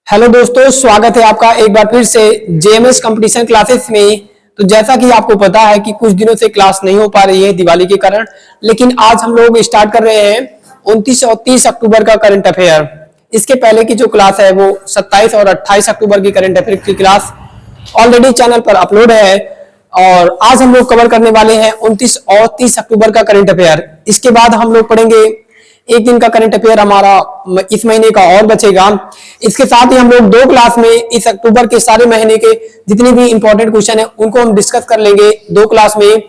Hello दोस्तों, स्वागत है आपका एक बार फिर से जेएमएस कंपटीशन क्लासेस में। तो जैसा कि आपको पता है कि कुछ दिनों से क्लास नहीं हो पा रही है दिवाली के कारण, लेकिन आज हम लोग स्टार्ट कर रहे हैं 29 और 30 अक्टूबर का करंट अफेयर। इसके पहले की जो क्लास है वो 27 और 28 अक्टूबर की करंट अफेयर की क्लास ऑलरेडी चैनल पर अपलोड है। और आज हम लोग कवर करने वाले हैं 29 और 30 अक्टूबर का करंट अफेयर। इसके बाद हम लोग पढ़ेंगे एक दिन का करंट अफेयर हमारा इस महीने का और बचेगा। इसके साथ ही हम लोग दो क्लास में इस अक्टूबर के सारे महीने के जितने भी इंपॉर्टेंट क्वेश्चन है उनको हम डिस्कस कर लेंगे दो क्लास में,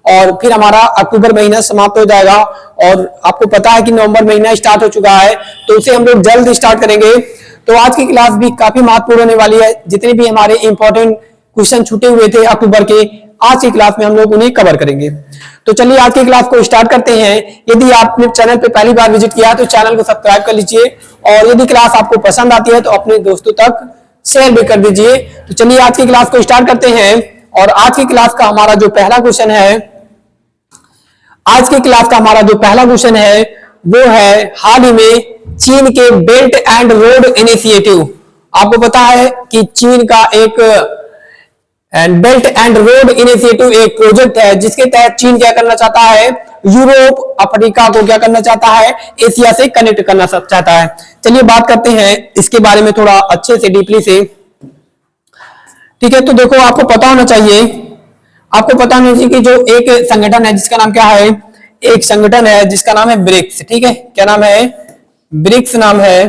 और फिर हमारा अक्टूबर महीना समाप्त हो जाएगा। और आपको पता है कि नवंबर महीना स्टार्ट हो चुका है, तो उसे हम लोग जल्द स्टार्ट करेंगे। तो आज की क्लास भी काफी महत्वपूर्ण होने वाली है। जितने भी हमारे इंपॉर्टेंट क्वेश्चन छूटे हुए थे अक्टूबर के, आज की क्लास में हम लोग उन्हें कवर करेंगे। तो चलिए आज की क्लास को स्टार्ट करते हैं। यदि आपने चैनल पे पहली बार विजिट किया है तो चैनल को सब्सक्राइब कर लीजिए, और यदि क्लास आपको पसंद आती है तो अपने दोस्तों तक शेयर भी कर दीजिए। तो चलिए आज की क्लास को स्टार्ट करते हैं। और आज की क्लास का हमारा जो पहला क्वेश्चन है, वो है हाल ही में चीन के बेल्ट एंड रोड इनिशिएटिव। आपको पता है कि चीन का एक बेल्ट एंड रोड इनिशिएटिव एक प्रोजेक्ट है जिसके तहत चीन क्या करना चाहता है, यूरोप अफ्रीका को क्या करना चाहता है, एशिया से कनेक्ट करना चाहता है। चलिए बात करते हैं इसके बारे में थोड़ा अच्छे से डीपली से। ठीक है, तो देखो आपको पता होना चाहिए कि जो एक संगठन है जिसका नाम क्या है, एक संगठन है जिसका नाम है ब्रिक्स। ठीक है, क्या नाम है, ब्रिक्स नाम है।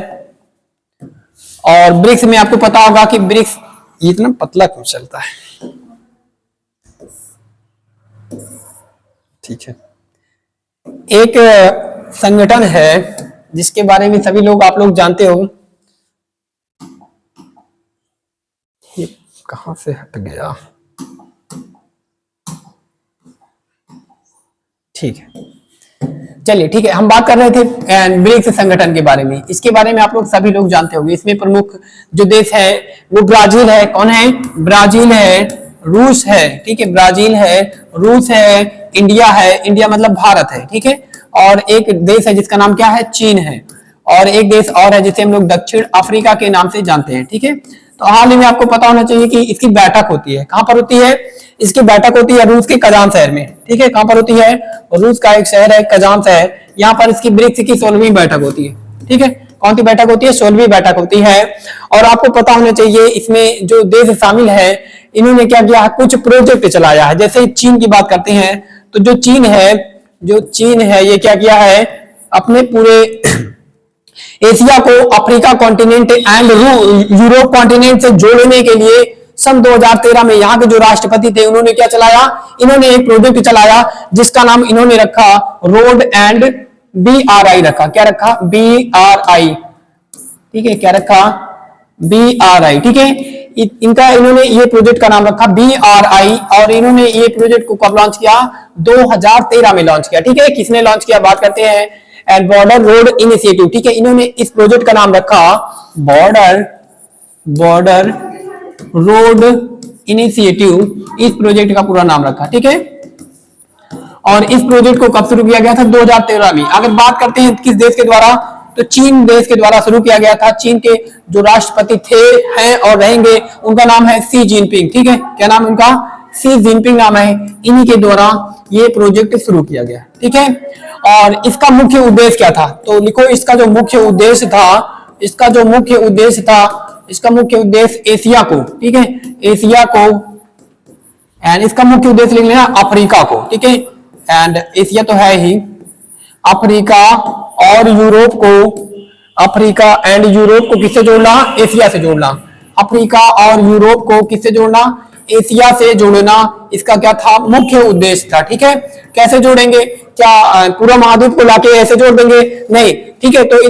और ब्रिक्स में आपको पता होगा कि ब्रिक्स इतना पतला क्यों चलता है। ठीक है, एक संगठन है जिसके बारे में सभी लोग आप लोग जानते हो। ये कहां से हट गया, ठीक है, चलिए ठीक है। हम बात कर रहे थे ब्रिक्स संगठन के बारे में। इसके बारे में आप लोग सभी लोग जानते होंगे। इसमें प्रमुख जो देश है वो ब्राजील है। कौन है, ब्राजील है, रूस है, ठीक है, ब्राजील है, रूस है, इंडिया है, इंडिया मतलब भारत है, ठीक है, और एक देश है जिसका नाम क्या है, चीन है, और एक देश और है जिसे हम लोग दक्षिण अफ्रीका के नाम से जानते हैं। ठीक है, तो हाल ही में आपको पता होना चाहिए कि इसकी बैठक होती है। कहां पर होती है, इसकी बैठक होती है रूस के कजान शहर में। ठीक है, कहां पर होती है, रूस का एक शहर है कजान शहर, यहाँ पर इसकी ब्रिक्स की 16वीं बैठक होती है। ठीक है, कौन सी बैठक होती है, 16वीं बैठक होती है। और आपको पता होना चाहिए इसमें जो देश शामिल है इन्होंने क्या किया, कुछ प्रोजेक्ट चलाया है। जैसे चीन की बात करते हैं तो जो चीन है ये क्या किया है, अपने पूरे एशिया को Africa continent and Europe continent से जोड़ने के लिए सन 2013 में यहाँ के जो राष्ट्रपति थे उन्होंने क्या चलाया, इन्होंने एक प्रोजेक्ट चलाया जिसका नाम इन्होंने रखा रोड एंड BRI रखा। क्या रखा, BRI। ठीक है, क्या रखा, BRI। ठीक है, इन्होंने ये प्रोजेक्ट का नाम रखा BRI, और इन्होंने ये प्रोजेक्ट को कब लॉन्च किया, 2013 में लॉन्च किया। ठीक है, किसने लॉन्च किया, बात करते हैं एंड बॉर्डर रोड इनिशिएटिव। ठीक है, इन्होंने इस प्रोजेक्ट का नाम रखा बॉर्डर रोड इनिशिएटिव, इस प्रोजेक्ट का पूरा नाम रखा। ठीक है, और इस प्रोजेक्ट को कब शुरू किया गया था, 2013 में। अगर बात करते हैं किस देश के द्वारा, तो चीन देश के द्वारा शुरू किया गया था। चीन के जो राष्ट्रपति थे, हैं और रहेंगे, उनका नाम है शी जिनपिंग। ठीक है, क्या नाम उनका, शी जिनपिंग नाम है। इन्हीं के द्वारा ये प्रोजेक्ट शुरू किया गया। ठीक है, और इसका मुख्य उद्देश्य क्या था, तो लिखो इसका जो मुख्य उद्देश्य एशिया को, ठीक है, एशिया को, एंड इसका मुख्य उद्देश्य लिख लेना अफ्रीका को। ठीक है, एंड एशिया तो है ही, अफ्रीका और यूरोप को, अफ्रीका एंड यूरोप को किससे जोड़ना, एशिया से जोड़ना। अफ्रीका और यूरोप को किससे जोड़ना, एशिया से जोड़ना, इसका क्या था, मुख्य उद्देश्य था। ठीक है, कैसे जोड़ेंगे, क्या पूरा महाद्वीप को लाके ऐसे जोड़ देंगे, नहीं। ठीक है, तो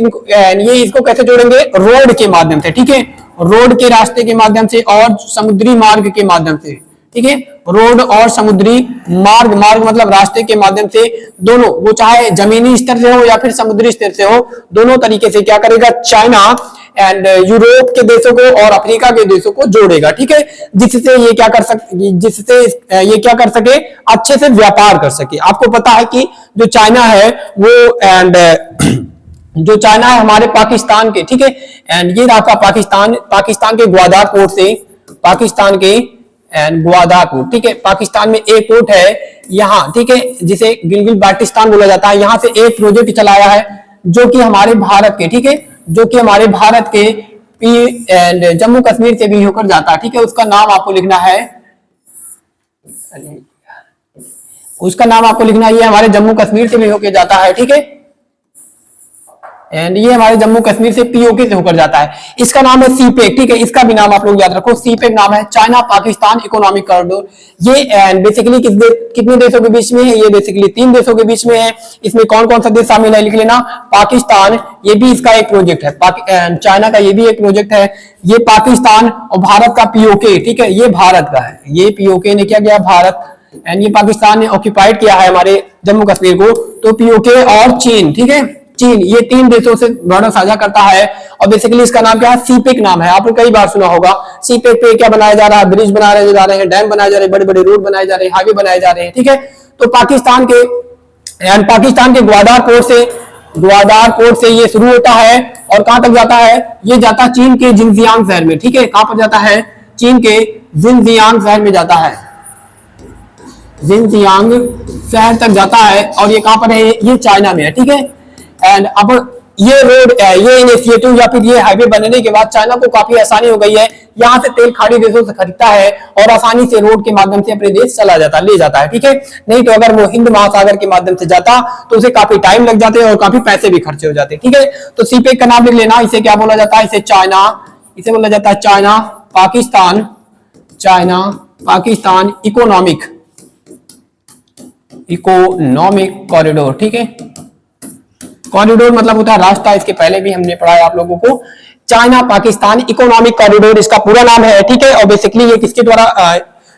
ये इसको कैसे जोड़ेंगे, रोड के माध्यम से। ठीक है, रोड के रास्ते के माध्यम से और समुद्री मार्ग के माध्यम से। ठीक है, रोड और समुद्री मार्ग मतलब रास्ते के माध्यम से, दोनों, वो चाहे जमीनी स्तर से हो या फिर समुद्री स्तर से हो, दोनों तरीके से क्या करेगा, चाइना एंड यूरोप के देशों को और अफ्रीका के देशों को जोड़ेगा। ठीक है, जिससे ये क्या कर सके, अच्छे से व्यापार कर सके। आपको पता है कि जो चाइना है वो एंड जो चाइना है हमारे पाकिस्तान के, ठीक है। एंड ये रहा आपका पाकिस्तान, पाकिस्तान के ग्वादार पोर्ट से, पाकिस्तान के एंड ग्वादार पोर्ट, ठीक है। पाकिस्तान में एक पोर्ट है यहाँ, ठीक है, जिसे गिलगित बाल्टिस्तान बोला जाता है। यहाँ से एक प्रोजेक्ट चलाया है जो कि हमारे भारत के, ठीक है, जो कि हमारे भारत के एंड जम्मू कश्मीर से भी होकर जाता है, ठीक है। उसका नाम आपको लिखना है, उसका नाम आपको लिखना है, ये हमारे जम्मू कश्मीर से भी होकर जाता है, ठीक है। एंड ये हमारे जम्मू कश्मीर से पीओके से होकर जाता है। इसका नाम है सीपेक, ठीक है। इसका भी नाम आप लोग याद रखो, सीपेक नाम है, चाइना पाकिस्तान इकोनॉमिक कॉरिडोर। ये बेसिकली कितने देशों के बीच में है? ये बेसिकली 3 देशों के बीच में है। इसमें कौन कौन सा देश शामिल है लिख लेना, पाकिस्तान, ये भी इसका एक प्रोजेक्ट है, चाइना का ये भी एक प्रोजेक्ट है, ये पाकिस्तान, और भारत का पीओके, ठीक है, ये भारत का है, ये पीओके ने क्या किया, भारत, एंड ये पाकिस्तान ने ऑक्यूपाइड किया है हमारे जम्मू कश्मीर को। तो पीओके और चीन, ठीक है, चीन, ये 3 देशों से बॉर्डर साझा करता है। और बेसिकली इसका नाम क्या है, सीपेक नाम है। आपने कई बार सुना होगा। सीपेक पे क्या बनाया जा रहा है, ब्रिज बनाए जा रहे हैं, डैम बनाए जा रहे हैं, बड़े बड़े रोड बनाए जा रहे हैं, हाईवे बनाए जा रहे हैं, ठीक है। तो पाकिस्तान के ग्वादार पोर्ट से ये शुरू होता है और कहां तक जाता है, ये जाता है चीन के जिनजियांग शहर में, ठीक है। कहां पर जाता है, चीन के जिनजियांग शहर में जाता है, जिनजियांग शहर तक जाता है। और ये कहां पर है, ये चाइना में है, ठीक है। एंड अब ये रोड, ये इनिशिएटिव या फिर ये हाईवे बनने के बाद चाइना को काफी आसानी हो गई है। यहाँ से तेल खाड़ी देशों से खरीदता है और आसानी से रोड के माध्यम से अपने देश चला जाता, ले जाता है, ठीक है। नहीं तो अगर वो हिंद महासागर के माध्यम से जाता तो उसे काफी टाइम लग जाते और काफी पैसे भी खर्चे हो जाते, ठीक है। तो सीपेक का नाम लिख लेना, इसे क्या बोला जाता है, इसे चाइना, इसे बोला जाता है China Pakistan, China Pakistan economic corridor, ठीक है। कॉरिडोर मतलब होता है रास्ता, इसके पहले भी हमने पढ़ा है आप लोगों को। चाइना पाकिस्तान इकोनॉमिक कॉरिडोर इसका पूरा नाम है, ठीक है। और बेसिकली ये किसके द्वारा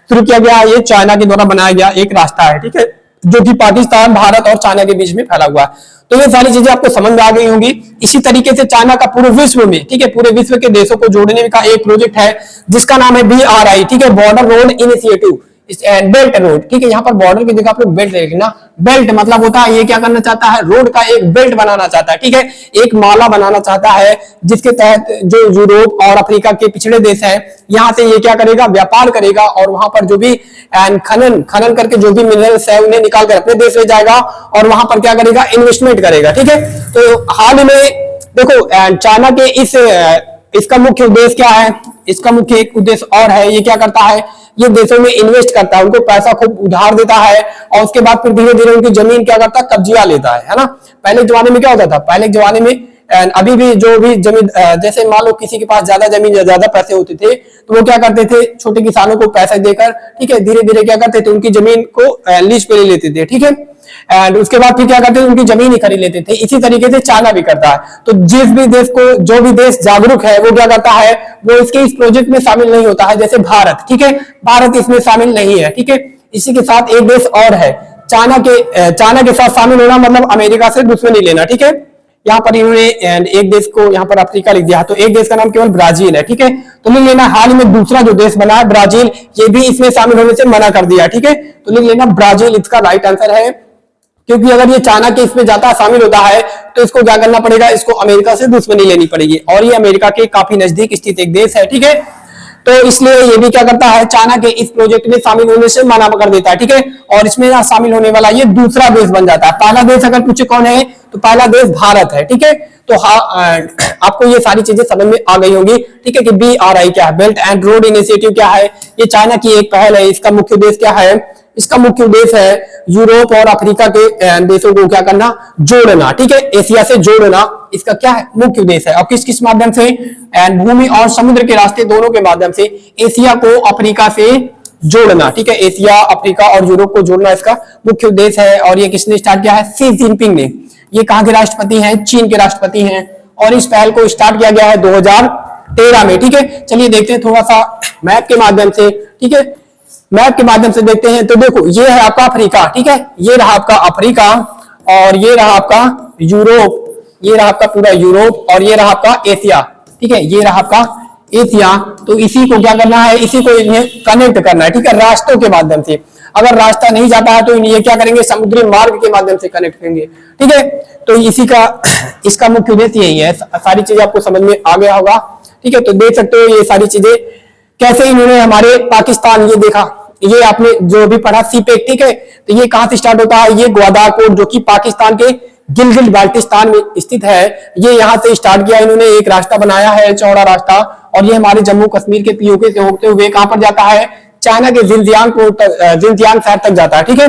शुरू किया गया, ये चाइना के द्वारा बनाया गया एक रास्ता है, ठीक है, जो कि पाकिस्तान, भारत और चाइना के बीच में फैला हुआ है। तो ये सारी चीजें आपको समझ में आ गई होंगी। इसी तरीके से चाइना का पूरे विश्व में, ठीक है, पूरे विश्व के देशों को जोड़ने का एक प्रोजेक्ट है जिसका नाम है BRI, ठीक है, border road initiative, belt road, ठीक है। यहाँ पर बॉर्डर की जगह पर बेल्ट लिखना। बेल्ट मतलब होता है, ये क्या करना चाहता है, रोड का एक बेल्ट बनाना चाहता है, ठीक है, एक माला बनाना चाहता है जिसके तहत जो यूरोप और अफ्रीका के पिछड़े देश हैं, यहाँ से ये क्या करेगा, व्यापार करेगा और वहां पर जो भी खनन करके जो भी मिनरल्स है उन्हें निकाल कर अपने देश ले जाएगा और वहां पर क्या करेगा, इन्वेस्टमेंट करेगा, ठीक है। तो हाल ही में देखो चाइना के इसका मुख्य उद्देश्य क्या है, इसका मुख्य एक उद्देश्य और है, ये क्या करता है, ये देशों में इन्वेस्ट करता है, उनको पैसा खूब उधार देता है और उसके बाद फिर धीरे धीरे उनकी जमीन क्या करता है, कब्जा लेता है ना। पहले जमाने में क्या होता था, पहले जमाने में अभी भी जो भी जमीन, जैसे मान लो किसी के पास ज्यादा जमीन या ज्यादा पैसे होते थे तो वो क्या करते थे, छोटे किसानों को पैसे देकर, ठीक है, धीरे धीरे क्या करते थे, उनकी जमीन को लीज पे ले लेते थे, ठीक है। एंड उसके बाद फिर क्या करते थे, उनकी जमीन ही खरीद लेते थे। इसी तरीके से चाइना भी करता है। तो जिस भी देश को, जो भी देश जागरूक है वो क्या करता है, वो इसके इस प्रोजेक्ट में शामिल नहीं होता है। जैसे भारत, ठीक है, भारत इसमें शामिल नहीं है, ठीक है। इसी के साथ एक देश और है, चाइना के साथ शामिल होना मतलब अमेरिका से दुश्मनी लेना, ठीक है। यहाँ पर इन्होंने एक देश को यहाँ पर अफ्रीका लिख दिया, तो एक देश का नाम केवल ब्राजील है, ठीक है। तो लिख लेना, हाल ही में दूसरा जो देश बना है ब्राजील, ये भी इसमें शामिल होने से मना कर दिया, ठीक है। तो लिख लेना ब्राजील इसका राइट आंसर है, क्योंकि अगर ये चाइना के इसमें जाता शामिल होता है तो इसको क्या करना पड़ेगा, इसको अमेरिका से दुश्मनी लेनी पड़ेगी और ये अमेरिका के काफी नजदीक स्थित एक देश है, ठीक है। तो इसलिए ये भी क्या करता है, चाइना के इस प्रोजेक्ट में शामिल होने से मना कर देता है, ठीक है। और इसमें ना शामिल होने वाला ये दूसरा देश बन जाता है। पहला देश अगर पूछे कौन है, तो पहला देश भारत है, ठीक है। तो आपको ये सारी चीजें समझ में आ गई होंगी, ठीक है, कि BRI क्या है, बेल्ट एंड रोड इनिशिएटिव क्या है, ये चाइना की एक पहल है। इसका मुख्य उद्देश्य क्या है, इसका मुख्य उद्देश्य है यूरोप और अफ्रीका के देशों को क्या करना, जोड़ना, ठीक है, एशिया से जोड़ना, इसका क्या है, मुख्य उद्देश्य है। और किस किस माध्यम से, भूमि और समुद्र के रास्ते दोनों के माध्यम से एशिया को अफ्रीका से जोड़ना, ठीक है, एशिया, अफ्रीका और यूरोप को जोड़ना इसका मुख्य उद्देश्य है। और ये किसने स्टार्ट किया है, शी जिनपिंग ने। ये कहां के राष्ट्रपति हैं, चीन के राष्ट्रपति हैं। और इस पहल को स्टार्ट किया गया है 2013 में, ठीक है। चलिए देखते हैं थोड़ा सा मैप के माध्यम से, ठीक है, मैप के माध्यम से देखते हैं। तो देखो ये है आपका अफ्रीका, ठीक है, ये रहा आपका अफ्रीका और ये रहा आपका यूरोप, ये रहा आपका पूरा यूरोप और ये रहा आपका एशिया, ठीक है, ये रहा आपका एशिया। तो इसी को क्या करना है, इसी को इन्हें कनेक्ट करना है, ठीक है, रास्तों के माध्यम से। अगर रास्ता नहीं जाता है तो ये क्या करेंगे, समुद्री मार्ग के माध्यम से कनेक्ट करेंगे। ठीक है, तो इसी का इसका मुख्य उद्देश्य यही है। सारी चीजें आपको समझ में आ गया होगा। ठीक है, तो देख सकते हो ये सारी चीजें कैसे इन्होंने हमारे पाकिस्तान, ये देखा, ये आपने जो भी पढ़ा सीपेक। ठीक है, तो ये कहां से स्टार्ट होता है, ये ग्वादारपोर्ट जो कि पाकिस्तान के गिलगित बाल्टिस्तान में स्थित है, ये यहां से स्टार्ट किया इन्होंने, एक रास्ता बनाया है, चौड़ा रास्ता, और ये हमारे जम्मू कश्मीर के पीओके से होते हुए कहां पर जाता है, चाइना के जिनजियांग शहर तक जाता है। ठीक है,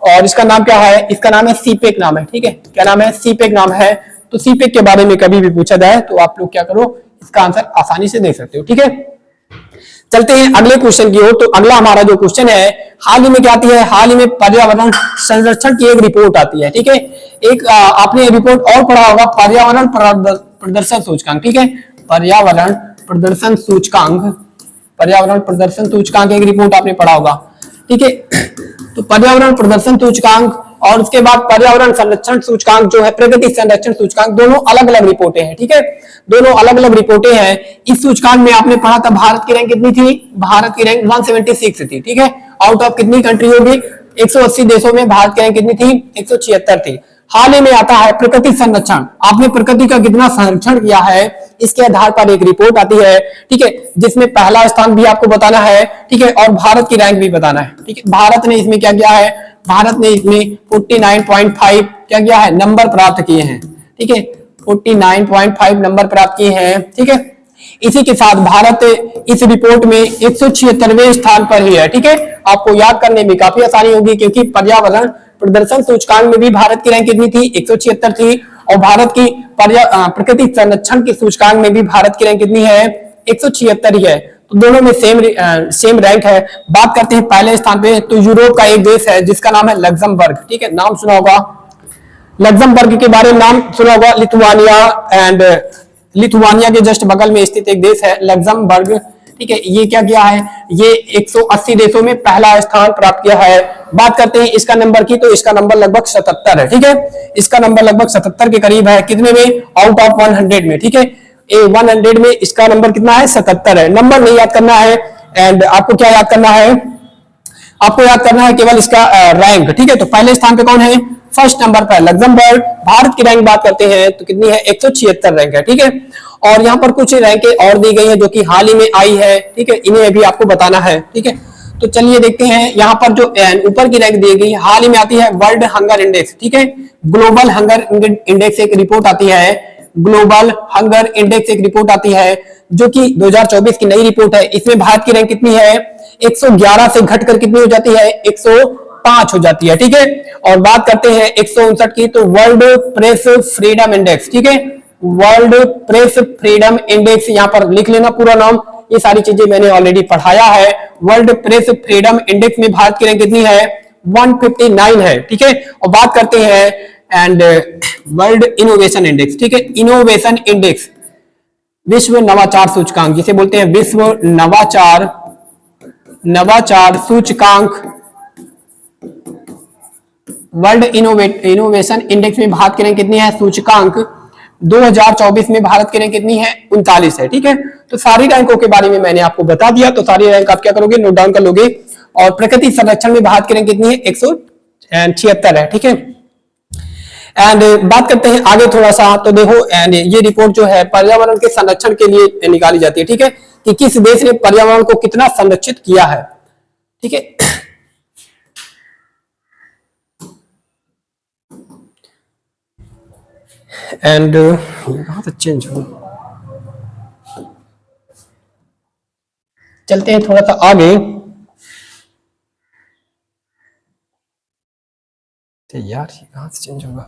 और इसका नाम क्या है, इसका नाम है सीपेक नाम है। ठीक है, क्या नाम है, सीपेक नाम है। तो सीपेक के बारे में कभी भी पूछा जाए तो आप लोग क्या करो, इसका आंसर आसानी से देख सकते हो। ठीक है, चलते हैं अगले क्वेश्चन की ओर। तो अगला हमारा जो क्वेश्चन है, हाल ही में क्या आती है, हाल ही में पर्यावरण संरक्षण की एक रिपोर्ट आती है। ठीक है, एक आपने रिपोर्ट और पढ़ा होगा, पर्यावरण प्रदर्शन सूचकांक। ठीक है, पर्यावरण प्रदर्शन सूचकांक, पर्यावरण प्रदर्शन सूचकांक एक रिपोर्ट आपने पढ़ा होगा। ठीक है, तो पर्यावरण प्रदर्शन सूचकांक और उसके बाद पर्यावरण संरक्षण सूचकांक जो है, प्रगति संरक्षण सूचकांक, दोनों अलग अलग रिपोर्टें हैं। ठीक है, दोनों अलग अलग रिपोर्टें हैं। इस सूचकांक में आपने पढ़ा था भारत की रैंक कितनी थी, भारत की रैंक 176 थी। ठीक है, आउट ऑफ कितनी कंट्री होगी, 180 देशों में भारत की रैंक कितनी थी, 176 थी। हाल ही में आता है प्रकृति संरक्षण, आपने प्रकृति का कितना संरक्षण किया है इसके आधार पर एक रिपोर्ट आती है। ठीक है, जिसमें पहला स्थान भी आपको बताना है। ठीक है, और भारत की रैंक भी बताना है। ठीक है, भारत ने इसमें क्या किया है, भारत ने इसमें 49.5 क्या किया है, नंबर प्राप्त किए हैं। ठीक है, 49.5 नंबर प्राप्त किए हैं। ठीक है, इसी के साथ भारत इस रिपोर्ट में 176वें स्थान पर ही है। ठीक है, आपको याद करने में काफी आसानी होगी क्योंकि पर्यावरण प्रदर्शन सूचकांक में भी भारत की रैंक कितनी थी, 176 थी, और भारत की प्रकृति संरक्षण के सूचकांक में भी भारत की रैंक कितनी है, 176 ही है। तो दोनों में सेम रैंक है। बात करते हैं पहले स्थान पे, तो यूरोप का एक देश है जिसका नाम है लग्जमबर्ग। ठीक है, नाम सुना होगा, लग्जमबर्ग के बारे में नाम सुना होगा, लिथुआनिया के जस्ट बगल में स्थित एक देश है लग्जमबर्ग। ठीक है, ये क्या किया है, ये 180 देशों में पहला स्थान प्राप्त किया है। बात करते हैं इसका नंबर की, तो इसका नंबर लगभग 77 है। ठीक है, इसका नंबर लगभग 77 के करीब है, कितने में, आउट ऑफ 100 में। ठीक है, 100 में इसका नंबर कितना है, 77 है। नंबर नहीं याद करना है, एंड आपको क्या याद करना है, आपको याद करना है केवल इसका रैंक। ठीक है, तो पहले स्थान पे कौन है, फर्स्ट नंबर पर लग्जमबर्ग। भारत की रैंक बात करते हैं तो कितनी है, 176 रैंक है। ठीक है, और यहाँ पर कुछ रैंकें और दी गई हैं जो कि हाल ही में आई है। ठीक है, इन्हें भी आपको बताना है। ठीक है, तो चलिए देखते हैं, यहाँ पर जो ऊपर की रैंक दी गई हाल ही में आती है वर्ल्ड हंगर इंडेक्स। ठीक है, ग्लोबल हंगर इंडेक्स एक रिपोर्ट आती है, ग्लोबल हंगर इंडेक्स एक रिपोर्ट आती है जो कि 2024 की नई रिपोर्ट है। इसमें भारत की रैंक कितनी है, 111 से घटकर कितनी हो जाती है, 105 हो जाती है। ठीक है, और बात करते हैं 159 की, तो वर्ल्ड प्रेस फ्रीडम इंडेक्स। ठीक है, वर्ल्ड प्रेस फ्रीडम इंडेक्स, यहां पर लिख लेना पूरा नाम, ये सारी चीजें मैंने ऑलरेडी पढ़ाया है। वर्ल्ड प्रेस फ्रीडम इंडेक्स में भारत की रैंक कितनी है, 159 है। ठीक है, और बात करते हैं एंड वर्ल्ड इनोवेशन इंडेक्स। ठीक है, इनोवेशन इंडेक्स, विश्व नवाचार सूचकांक जिसे बोलते हैं विश्व नवाचार सूचकांक, वर्ल्ड इनोवेशन इंडेक्स में भारत की रैंक कितनी है, सूचकांक 2024 में भारत की रैंक कितनी है, 39 है। ठीक है, तो सारी रैंकों के बारे में मैंने आपको बता दिया, तो सारी रैंक आप क्या करोगे, नोट डाउन कर लोगे। और प्रकृति संरक्षण में भारत की रैंक कितनी है, 176 है। ठीक है, एंड बात करते हैं आगे थोड़ा सा, तो देखो एंड ये रिपोर्ट जो है पर्यावरण के संरक्षण के लिए निकाली जाती है। ठीक है, कि किस देश ने पर्यावरण को कितना संरक्षित किया है। ठीक है, एंड कहां से चेंज हो, चलते हैं थोड़ा सा आगे। यार ये कहां से चेंज होगा,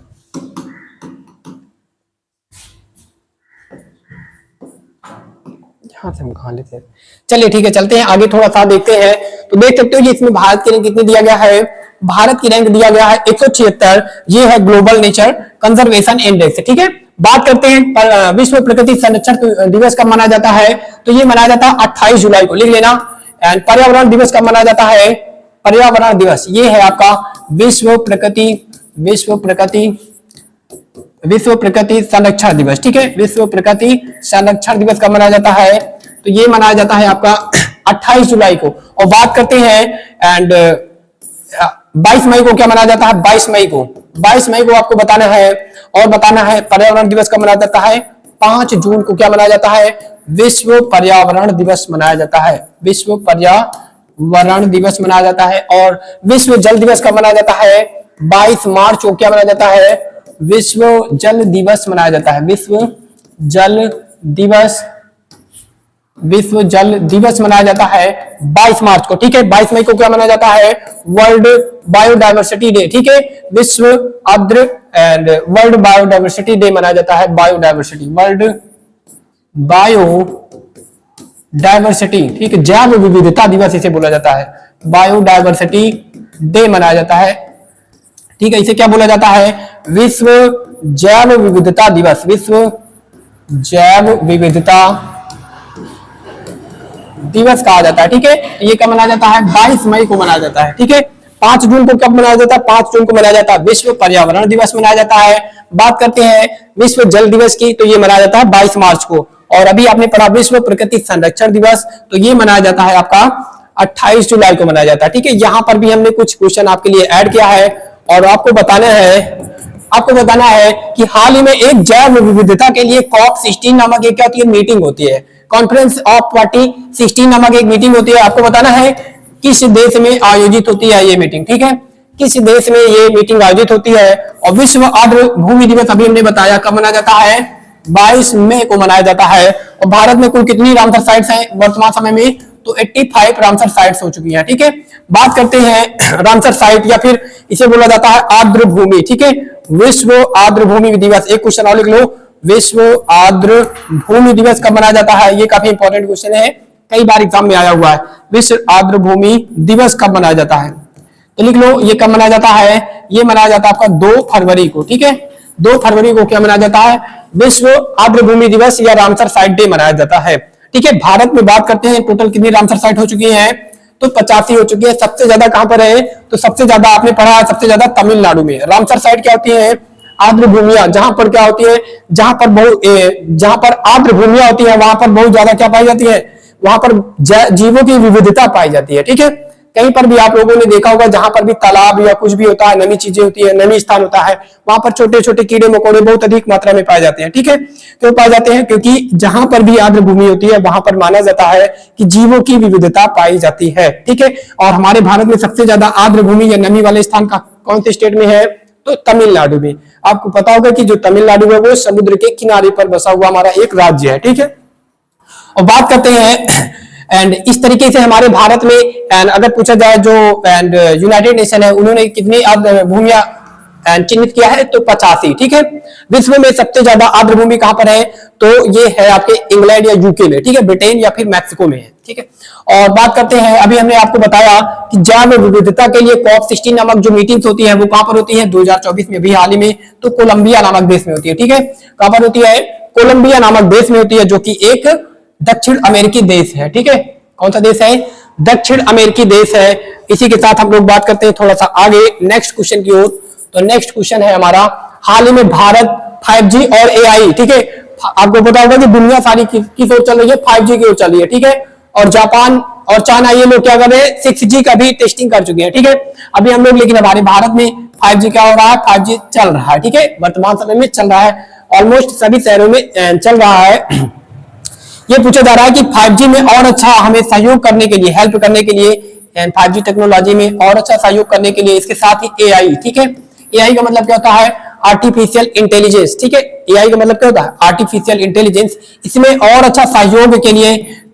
यहां से हम कहां लेते हैं, चलिए ठीक है, चलते हैं आगे थोड़ा सा देखते हैं। तो देख सकते हो कि इसमें भारत की रैंक कितनी दिया गया है, भारत की रैंक दिया गया है 176, ये है ग्लोबल नेचर कंजर्वेशन इंडेक्स। ठीक है, बात करते हैं विश्व प्रकृति संरक्षण दिवस कब मनाया जाता है, तो ये मनाया जाता है 28 जुलाई को, लिख लेना। एंड पर्यावरण दिवस कब मनाया जाता है, पर्यावरण दिवस ये है आपका विश्व प्रकृति संरक्षण दिवस। ठीक है, विश्व प्रकृति संरक्षण दिवस कब मनाया जाता है, तो ये मनाया जाता है आपका 28 जुलाई को। और बात करते हैं एंड 22 मई को क्या मनाया जाता है? 22 मई को आपको बताना है। और बताना है पर्यावरण दिवस कब मनाया जाता है? 5 जून को क्या मनाया जाता है? विश्व पर्यावरण दिवस मनाया जाता है। विश्व पर्यावरण दिवस मनाया जाता है। और विश्व जल दिवस कब मनाया जाता है? 22 मार्च को क्या मनाया जाता है? विश्व जल दिवस मनाया जाता है। विश्व जल दिवस मनाया जाता है 22 मार्च को। ठीक है, 22 मई को क्या मनाया जाता है? World biodiversity day. ठीक है, विश्व आर्द्र एंड वर्ल्ड बायोडायवर्सिटी डे मनाया जाता है। वर्ल्ड बायोडायवर्सिटी, ठीक है, जैव विविधता दिवस इसे बोला जाता है। बायोडायवर्सिटी डे मनाया जाता है। ठीक है, इसे क्या बोला जाता है? विश्व जैव विविधता दिवस। विश्व जैव विविधता दिवस कहा जाता है। ठीक है, ये कब मनाया जाता है? 22 मई को मनाया जाता है। ठीक है, 5 जून को कब मनाया जाता है? 5 जून को मनाया जाता है विश्व पर्यावरण दिवस मनाया जाता है। बात करते हैं विश्व जल दिवस की, तो ये मनाया जाता है 22 मार्च को। और अभी आपने पढ़ा विश्व प्रकृति संरक्षण दिवस, तो ये मनाया जाता है आपका 28 जुलाई को मनाया जाता है। ठीक है, यहां पर भी हमने कुछ क्वेश्चन आपके लिए ऐड किया है और आपको बताना है कि हाल ही में एक जैव विविधता के लिए COP16 नामक एक क्या होती है? मीटिंग होती है। कॉन्फ्रेंस ऑफ पार्टी 16 नामक एक मीटिंग होती है। आपको बताना है किस देश में आयोजित होती है ये मीटिंग। ठीक है, किस देश में ये मीटिंग आयोजित होती है। और विश्व आर्द्र भूमि दिवस अभी हमने बताया कब मनाया जाता है? 22 मई को मनाया जाता है। और भारत में कुल कितनी रामसर साइट्स हैं वर्तमान समय में? तो 85 रामसर साइट्स हो चुकी हैं। ठीक है, बात करते हैं रामसर साइट या फिर इसे बोला जाता है आर्द्र भूमि। ठीक है, विश्व आर्द्र भूमि दिवस, एक क्वेश्चन और लिख लो, विश्व आर्द्र भूमि दिवस कब मनाया जाता है? ये काफी इंपॉर्टेंट क्वेश्चन है, कई बार एग्जाम में आया हुआ है। विश्व आर्द्र भूमि दिवस कब मनाया जाता है? तो लिख लो, ये कब मनाया जाता है? ये मनाया जाता है आपका 2 फरवरी को। ठीक है, 2 फरवरी को क्या मनाया जाता है? विश्व आर्द्र भूमि दिवस या रामसर साइट डे मनाया जाता है। ठीक है, भारत में बात करते हैं टोटल कितनी रामसर साइट हो चुकी है? तो 85 हो चुकी है। सबसे ज्यादा कहां पर है? तो सबसे ज्यादा आपने पढ़ा है सबसे ज्यादा तमिलनाडु में। रामसर साइट क्या होती है? आर्द्र भूमियां, जहां पर क्या होती है? जहां पर आर्द्र भूमियां होती है वहां पर बहुत ज्यादा क्या पाई जाती है? वहां पर जीवों की विविधता पाई जाती है। ठीक है, कहीं पर भी आप लोगों ने देखा होगा जहां पर भी तालाब या कुछ भी होता है, नमी चीजें होती है, नमी स्थान होता है, वहां पर छोटे छोटे कीड़े मकोड़े बहुत अधिक मात्रा में पाए जाते हैं। ठीक है, क्यों पाए जाते हैं? क्योंकि जहां पर भी आर्द्र भूमि होती है वहां पर माना जाता है कि जीवों की विविधता पाई जाती है। ठीक है, और हमारे भारत में सबसे ज्यादा आर्द्र भूमि या नमी वाले स्थान का कौन से स्टेट में है? तो तमिलनाडु में। आपको पता होगा कि जो तमिलनाडु है वो समुद्र के किनारे पर बसा हुआ हमारा एक राज्य है। ठीक है, और बात करते हैं एंड इस तरीके से हमारे भारत में एंड अगर पूछा जाए जो एंड यूनाइटेड नेशन है उन्होंने कितनी आर्द्र भूमियां चिन्हित किया है? तो 85। ठीक है, विश्व में सबसे ज्यादा आर्द्र भूमि कहां पर है? तो ये है आपके इंग्लैंड या यूके में। ठीक है, ब्रिटेन या फिर मैक्सिको में है। ठीक है, और बात करते हैं अभी हमने आपको बताया कि जैव विविधता के लिए COP16 नामक जो मीटिंग्स होती है वो कहां पर होती है? 2024 में अभी हाल ही में तो कोलंबिया नामक देश में होती है। ठीक है, कहां पर होती है? कोलंबिया नामक देश में होती है, जो कि एक दक्षिण अमेरिकी देश है। ठीक है, कौन सा देश है? दक्षिण अमेरिकी देश है। इसी के साथ हम लोग बात करते हैं थोड़ा सा आगे नेक्स्ट क्वेश्चन की ओर। तो नेक्स्ट क्वेश्चन है हमारा, हाल ही में भारत 5G और AI, ठीक है, आपको पता होगा कि दुनिया सारी किस ओर चल रही है? 5G की ओर चल रही है। ठीक है, और जापान और चाइना ये लोग क्या कर रहे हैं? 6G का भी टेस्टिंग कर चुके हैं। ठीक है, अभी हम लोग लेकिन हमारे भारत में 5G क्या हो रहा है? 5G चल रहा है। ठीक है, वर्तमान समय में चल रहा है, ऑलमोस्ट सभी शहरों में चल रहा है। ये पूछा जा रहा है कि 5G में और अच्छा हमें सहयोग करने के लिए, हेल्प करने के लिए, 5G टेक्नोलॉजी में और अच्छा सहयोग करने के लिए इसके साथ ही AI। ठीक है, AI का मतलब क्या होता है? Artificial intelligence. ठीक है, AI का मतलब क्या होता है? Artificial intelligence. इसमें और अच्छा सहयोग के लिए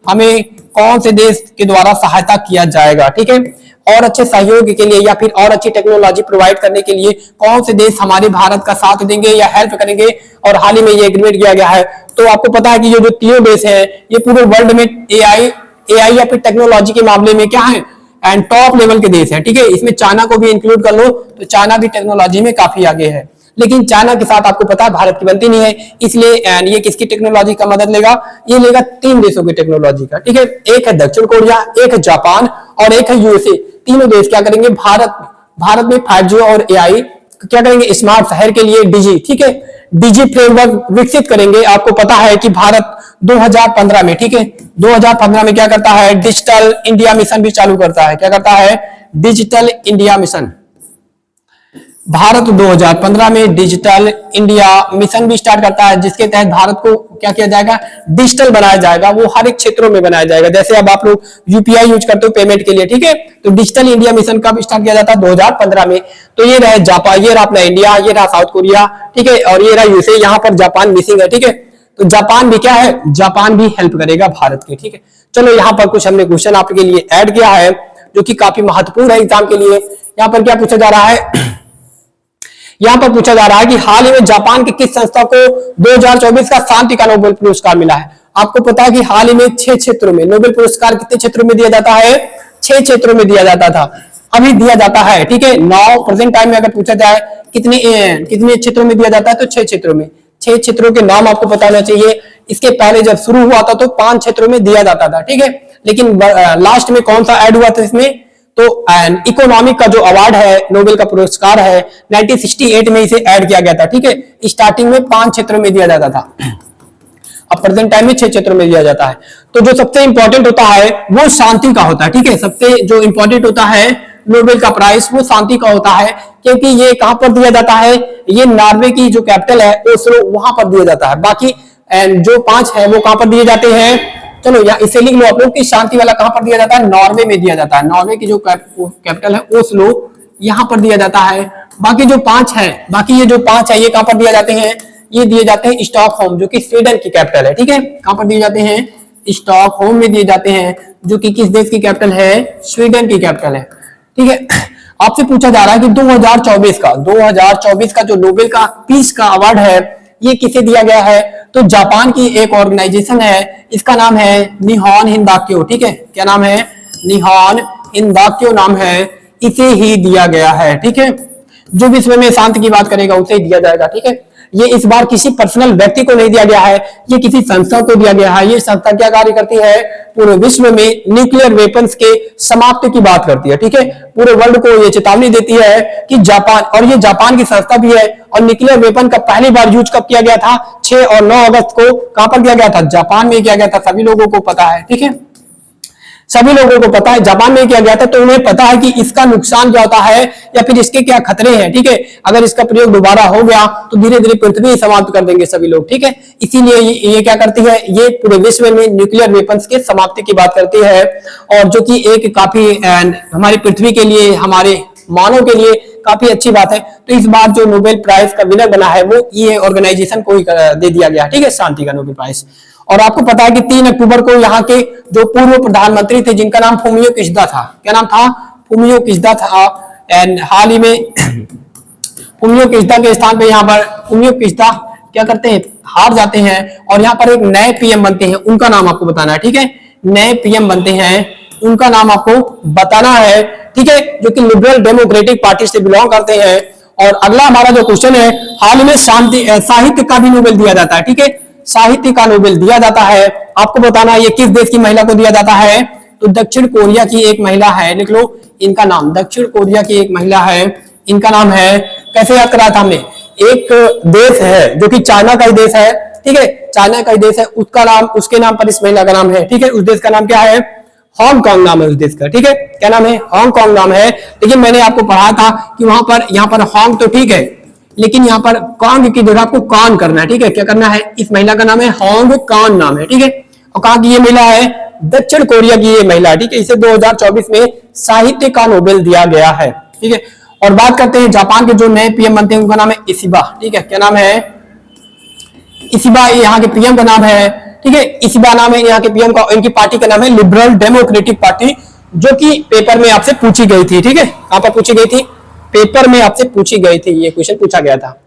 हमें कौन से देश के द्वारा सहायता किया जाएगा? ठीक है, और अच्छे सहयोग के लिए या फिर और अच्छी टेक्नोलॉजी प्रोवाइड करने के लिए कौन से देश हमारे भारत का साथ देंगे या हेल्प करेंगे? और हाल ही में ये एग्रीमेंट किया गया है। तो आपको पता है कि ये जो तीनों देश हैं ये पूरे वर्ल्ड में AI या फिर टेक्नोलॉजी के मामले में क्या है? एंड टॉप लेवल के देश हैं। ठीक है, इसमें चाइना को भी इंक्लूड कर लो तो चाइना भी टेक्नोलॉजी में काफी आगे है, लेकिन चाइना के साथ आपको पता है भारत की बनती नहीं है, इसलिए एंड ये किसकी टेक्नोलॉजी का मदद लेगा? ये लेगा 3 देशों की टेक्नोलॉजी का। ठीक है, एक है दक्षिण कोरिया, एक है जापान और एक है USA। तीनों देश क्या करेंगे? भारत में 5G और AI क्या करेंगे? स्मार्ट शहर के लिए डिजी, ठीक है, डीजी फ्रेमवर्क विकसित करेंगे। आपको पता है कि भारत 2015 में, ठीक है, 2015 में क्या करता है, डिजिटल इंडिया मिशन भी चालू करता है। क्या करता है, डिजिटल इंडिया मिशन। भारत 2015 में डिजिटल इंडिया मिशन भी स्टार्ट करता है, जिसके तहत भारत को क्या किया जाएगा, डिजिटल बनाया जाएगा। वो हर एक क्षेत्रों में बनाया जाएगा। जैसे अब आप लोग यूपीआई यूज करते हो पेमेंट के लिए, ठीक है, तो डिजिटल इंडिया मिशन कब स्टार्ट किया जाता है, 2015 में। तो ये रहा जापान, ये रहा अपना इंडिया, ये रहा साउथ कोरिया, ठीक है, और ये रहा यूएसए। यहाँ पर जापान मिसिंग है, ठीक है। तो जापान भी क्या है, जापान भी हेल्प करेगा भारत के, ठीक है। चलो यहाँ पर कुछ हमने क्वेश्चन आपके लिए ऐड किया है जो कि काफी महत्वपूर्ण है एग्जाम के लिए। यहाँ पर क्या पूछा जा रहा है, यहां पर पूछा जा रहा है कि हाल ही में जापान के किस संस्था को 2024 का शांति का नोबेल पुरस्कार मिला है। आपको पता है कि हाल ही में 6 क्षेत्रों में नोबेल पुरस्कार कितने क्षेत्रों में दिया जाता है, 6 क्षेत्रों में दिया जाता था, अभी दिया जाता है, ठीक है। नाउ प्रेजेंट टाइम में अगर पूछा जाए कितने क्षेत्रों में दिया जाता है, तो 6 क्षेत्रों में। 6 क्षेत्रों के नाम आपको पता होना चाहिए। इसके पहले जब शुरू हुआ था तो 5 क्षेत्रों में दिया जाता था, ठीक है, लेकिन लास्ट में कौन सा ऐड हुआ था इसमें, तो इकोनॉमिक का जो अवार्ड है, नोबेल का पुरस्कार है, 1968 में इसे ऐड किया गया था, ठीक है। स्टार्टिंग में 5 क्षेत्रों में दिया जाता था, अब प्रेजेंट टाइम में 6 क्षेत्रों में दिया जाता है। तो जो सबसे इंपॉर्टेंट होता है वो शांति का होता है, ठीक है। सबसे जो इंपॉर्टेंट होता है नोबेल का प्राइज वो शांति का होता है, क्योंकि ये कहां पर दिया जाता है, ये नॉर्वे की जो कैपिटल है ओस्लो, वहां पर दिया जाता है। बाकी जो 5 है वो कहां पर दिए जाते हैं, चलो या इसे लिख लो आप लोग कि शांति वाला कहां पर दिया जाता है, नॉर्वे में दिया जाता है। नॉर्वे की जो कैपिटल है ओस्लो, यहां पर दिया जाता है। बाकी जो 5 है, बाकी ये जो 5 है ये कहां पर दिए जाते हैं, ये दिए जाते हैं स्टॉकहोम, जो कि स्वीडन की कैपिटल है, ठीक है। कहां पर दिए जाते हैं, स्टॉकहोम में दिए जाते हैं, जो कि किस देश की कैपिटल है, स्वीडन की कैपिटल है, ठीक है। आपसे पूछा जा रहा है कि 2024 का जो नोबेल का पीस का अवार्ड है ये किसे दिया गया है, तो जापान की एक ऑर्गेनाइजेशन है, इसका नाम है निहॉन हिंदाक्यो, ठीक है। क्या नाम है, निहॉन हिंदाक्यो नाम है, इसे ही दिया गया है, ठीक है। जो विश्व में शांति की बात करेगा उसे ही दिया जाएगा, ठीक है। ये इस बार किसी पर्सनल व्यक्ति को नहीं दिया गया है, ये किसी संस्था को दिया गया है। ये संस्था क्या कार्य करती है, पूरे विश्व में न्यूक्लियर वेपन्स के समाप्ति की बात करती है, ठीक है। पूरे वर्ल्ड को ये चेतावनी देती है कि जापान, और ये जापान की संस्था भी है, और न्यूक्लियर वेपन का पहली बार यूज कब किया गया था, 6 और 9 अगस्त को कहां पर किया गया था, जापान में किया गया था। सभी लोगों को पता है, ठीक है, सभी लोगों को पता है जापान में किया गया था। तो उन्हें पता है कि इसका नुकसान क्या होता है या फिर इसके क्या खतरे हैं, ठीक है। अगर इसका प्रयोग दोबारा हो गया तो धीरे धीरे पृथ्वी समाप्त कर देंगे सभी लोग, ठीक है। इसीलिए ये क्या करती है, ये पूरे विश्व में न्यूक्लियर वेपन्स के समाप्ति की बात करती है, और जो कि एक काफी हमारी पृथ्वी के लिए, हमारे मानव के लिए काफी अच्छी बात है। तो इस बार जो नोबेल प्राइज का विनर बना है वो ये ऑर्गेनाइजेशन को ही दे दिया गया, ठीक है, शांति का नोबेल प्राइज। और आपको पता है कि 3 अक्टूबर को यहाँ के जो पूर्व प्रधानमंत्री थे, जिनका नाम फुमियो किशिदा था, क्या नाम था, फुमियो किशिदा था, एंड हाल ही में फुमियो किशिदा के स्थान पे यहाँ पर फुमियो किशिदा क्या करते हैं, हार जाते हैं, और यहाँ पर एक नए पीएम बनते हैं, उनका नाम आपको बताना है, ठीक है। नए पीएम बनते हैं, उनका नाम आपको बताना है, ठीक है, जो कि लिबरल डेमोक्रेटिक पार्टी से बिलोंग करते हैं। और अगला हमारा जो क्वेश्चन है, हाल ही में साहित्य का भी नोबेल दिया जाता है, ठीक है, साहित्य का नोबेल दिया जाता है। आपको बताना है ये किस देश की महिला को दिया जाता है, तो दक्षिण कोरिया की एक महिला है, लिख लो इनका नाम, दक्षिण कोरिया की एक महिला है, इनका नाम है, कैसे याद कराया था हमने, एक देश है जो कि चाइना का ही देश है, ठीक है, चाइना का ही देश है, उसका नाम, उसके नाम पर इस महिला का नाम है, ठीक है। उस देश का नाम क्या है, हांगकांग नाम है उस देश का, ठीक है। क्या नाम है, हांगकांग नाम है। लेकिन मैंने आपको पढ़ा था कि वहां पर, यहाँ पर हांग तो ठीक है, लेकिन यहाँ पर कांग की जगह आपको कान करना है, ठीक है। क्या करना है, इस महिला का नाम है हांग कान नाम है, ठीक है। और कहाँ की ये महिला है, दक्षिण कोरिया की ये महिला, ठीक है। इसे 2024 में साहित्य का नोबेल दिया गया है, ठीक है। और बात करते हैं जापान के जो नए पीएम बनते हैं, उनका नाम है इशिबा, ठीक है। क्या नाम है, इशिबा यहाँ के पीएम का नाम है, ठीक है। इशिबा नाम है यहाँ के पीएम का, इनकी पार्टी का नाम है लिबरल डेमोक्रेटिक पार्टी, जो कि पेपर में आपसे पूछी गई थी, ठीक है। कहां पर पूछी गई थी, पेपर में आपसे पूछी गई थी, ये क्वेश्चन पूछा गया था।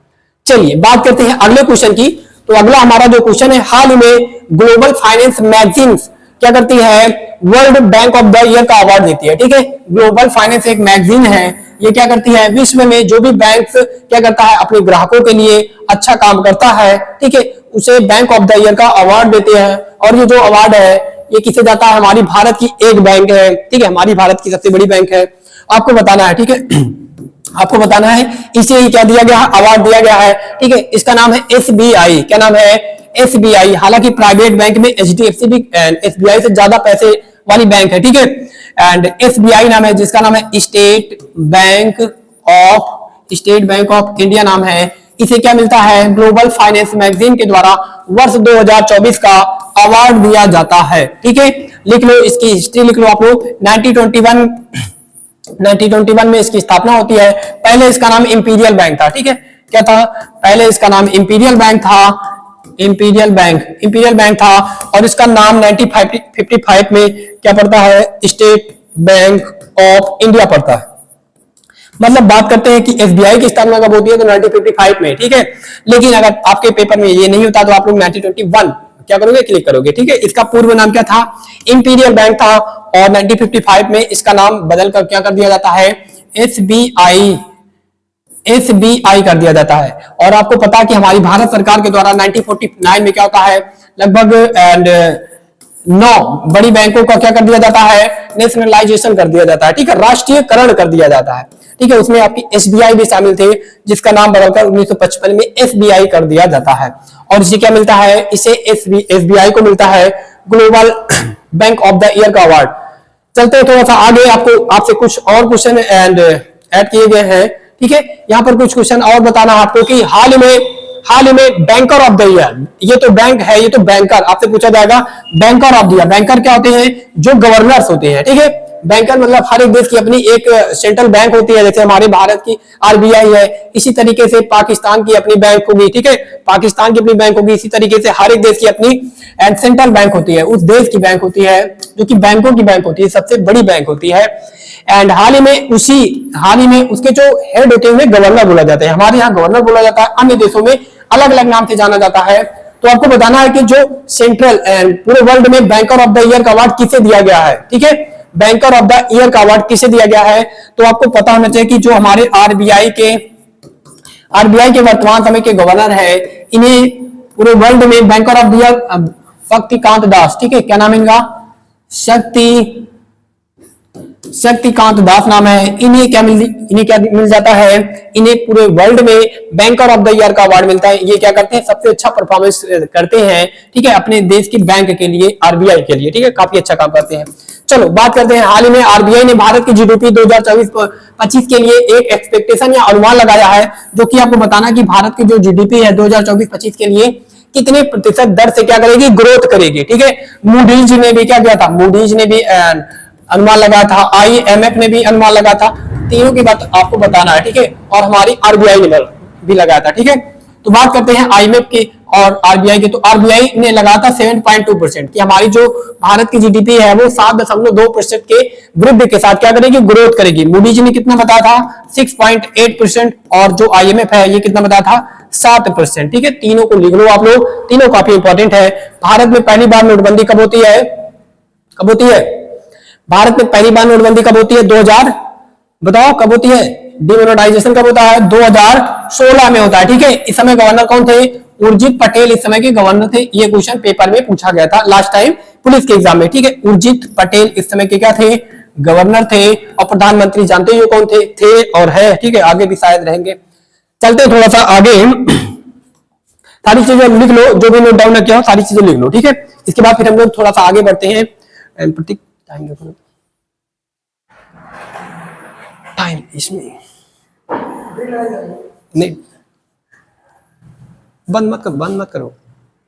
चलिए बात करते हैं अगले क्वेश्चन की। तो अगला हमारा जो क्वेश्चन है, हाल ही में ग्लोबल फाइनेंस मैगजीन क्या करती है, world bank of the year का अवार्ड देती है, ठीक है। ग्लोबल फाइनेंस एक मैगजीन है, ये क्या करती है, विश्व में जो भी बैंक क्या करता है, अपने ग्राहकों के लिए अच्छा काम करता है, ठीक है, उसे बैंक ऑफ द ईयर का अवार्ड देते हैं। और ये जो अवार्ड है ये किसे जाता है, हमारी भारत की एक बैंक है, ठीक है, हमारी भारत की सबसे बड़ी बैंक है, आपको बताना है, ठीक है। आपको बताना है, इसे क्या दिया गया है, अवार्ड दिया गया है, ठीक है। इसका नाम है एसबीआई, क्या नाम है, एसबीआई। हालांकि प्राइवेट बैंक में एचडीएफसी भी एसबीआई से ज्यादा पैसे वाली बैंक है, ठीक है। एंड एसबीआई नाम है, जिसका नाम है स्टेट बैंक ऑफ इंडिया नाम है। इसे क्या मिलता है, ग्लोबल फाइनेंस मैगजीन के द्वारा वर्ष 2024 का अवार्ड दिया जाता है, ठीक है। लिख लो, इसकी हिस्ट्री लिख लो आप लोग। 1921 में इसकी स्थापना होती है। पहले इसका नाम इंपीरियल बैंक था, ठीक है। क्या था, पहले इसका नाम इंपीरियल बैंक था, इंपीरियल बैंक था। और इसका नाम 1955 में क्या पड़ता है, स्टेट बैंक ऑफ इंडिया पड़ता है। मतलब बात करते हैं कि एसबीआई की स्थापना कब होती है, तो 1955 में, ठीक है। लेकिन अगर आपके पेपर में ये नहीं होता तो आप लोग 1921 क्या करोगे, क्लिक करोगे, ठीक है। इसका पूर्व नाम क्या था, इंपीरियल बैंक था। और 1955 में इसका नाम बदलकर क्या कर दिया जाता है, एसबीआई कर दिया जाता है। और आपको पता है कि हमारी भारत सरकार के द्वारा 1949 में क्या होता है, लगभग 9 बड़ी बैंकों का क्या कर दिया जाता है, नेशनलाइजेशन कर दिया जाता है, ठीक है, राष्ट्रीयकरण कर दिया जाता है, ठीक है। उसमें आपकी एसबीआई भी शामिल थे, जिसका नाम बदलकर 1955 में एसबीआई कर दिया जाता है। और इसे क्या मिलता है, इसे एसबीआई को मिलता है global bank of the year का अवार्ड। चलते हैं थोड़ा सा आगे, आपसे कुछ और क्वेश्चन एंड ऐड किए गए हैं, ठीक है। यहाँ पर कुछ क्वेश्चन और बताना आपको कि हाल ही में बैंकर ऑफ द ईयर, ये तो बैंक है, ये तो बैंकर, आपसे पूछा जाएगा banker of the year. Banker क्या होते हैं, जो गवर्नर्स होते हैं, ठीक है। बैंकर मतलब हर एक देश की अपनी एक सेंट्रल बैंक होती है, जैसे हमारे भारत की आरबीआई है, इसी तरीके से पाकिस्तान की अपनी बैंक होगी, ठीक है, पाकिस्तान की अपनी बैंक होगी। इसी तरीके से हर एक देश की अपनी एंड सेंट्रल बैंक होती है, उस देश की बैंक होती है, जो कि बैंकों की बैंक होती है, सबसे बड़ी बैंक होती है। एंड हाल ही में उसके जो हेड होते हैं उन्हें गवर्नर बोला जाता है। हमारे यहाँ गवर्नर बोला जाता है, अन्य देशों में अलग अलग नाम से जाना जाता है। तो आपको बताना है कि जो सेंट्रल एंड पूरे वर्ल्ड में बैंकर ऑफ द ईयर का अवार्ड किसे दिया गया है, ठीक है। बैंकर ऑफ द ईयर का अवार्ड किसे दिया गया है, तो आपको पता होना चाहिए कि जो हमारे आरबीआई के वर्तमान समय के गवर्नर है, इन्हें पूरे वर्ल्ड में banker of the year Shaktikanta Das, ठीक है। क्या नाम है इनका, शक्तिकांत दास नाम है। इन्हें क्या मिल जाता है, इन्हें पूरे वर्ल्ड में बैंकर ऑफ द ईयर का अवार्ड मिलता है। ये क्या करते हैं, सबसे अच्छा परफॉर्मेंस करते हैं, ठीक है, अपने देश की बैंक के लिए, आरबीआई के लिए, ठीक है, काफी अच्छा काम करते हैं। चलो बात करते हैं, हाल ही में आरबीआई ने भारत की जीडीपी 2024-25 के लिए एक एक्सपेक्टेशन या अनुमान लगाया है, जो कि आपको बताना कि भारत की जो जीडीपी है 2024-25 के लिए कितने प्रतिशत दर से क्या करेगी, ग्रोथ करेगी, ठीक है। मूडीज ने भी क्या किया था, मूडीज ने भी अनुमान लगाया था, आईएमएफ ने भी अनुमान लगाया था। तीनों की बात आपको बताना है, ठीक है। और हमारी आरबीआई ने भी लगाया था, ठीक है। तो बात करते हैं आईएमएफ की और आरबीआई की। तो आरबीआई ने लगाया था 7.2% कि हमारी जो भारत की जीडीपी है वो 7.2% के वृद्धि के साथ क्या करेगी, ग्रोथ करेगी। मूडीज ने कितना बताया था, 6.8%। और जो आईएमएफ है ये कितना बताया था, 7%, ठीक है। तीनों को लिख लो आप लोग, तीनों काफी इंपॉर्टेंट है। भारत में पहली बार नोटबंदी कब होती है, भारत में पहली बार नोटबंदी कब होती है, 2000 बताओ कब होती है, डिमोनेटाइजेशन कब होता है, 2016 में होता है, ठीक है। इस समय गवर्नर कौन थे, उर्जित पटेल इस समय के गवर्नर थे। ये क्वेश्चन पेपर में पूछा गया था लास्ट टाइम पुलिस के एग्जाम में, ठीक है। उर्जित पटेल इस समय के क्या थे, गवर्नर थे। और प्रधानमंत्री जानते हो कौन थे और है, ठीक है, आगे भी शायद रहेंगे। चलते थोड़ा सा आगे, सारी चीजें लिख लो, जो भी नोट डाउन किया हो सारी चीजें लिख लो, ठीक है। इसके बाद फिर हम लोग थोड़ा सा आगे बढ़ते हैं। टाइम इसमें नहीं, बंद मत करो,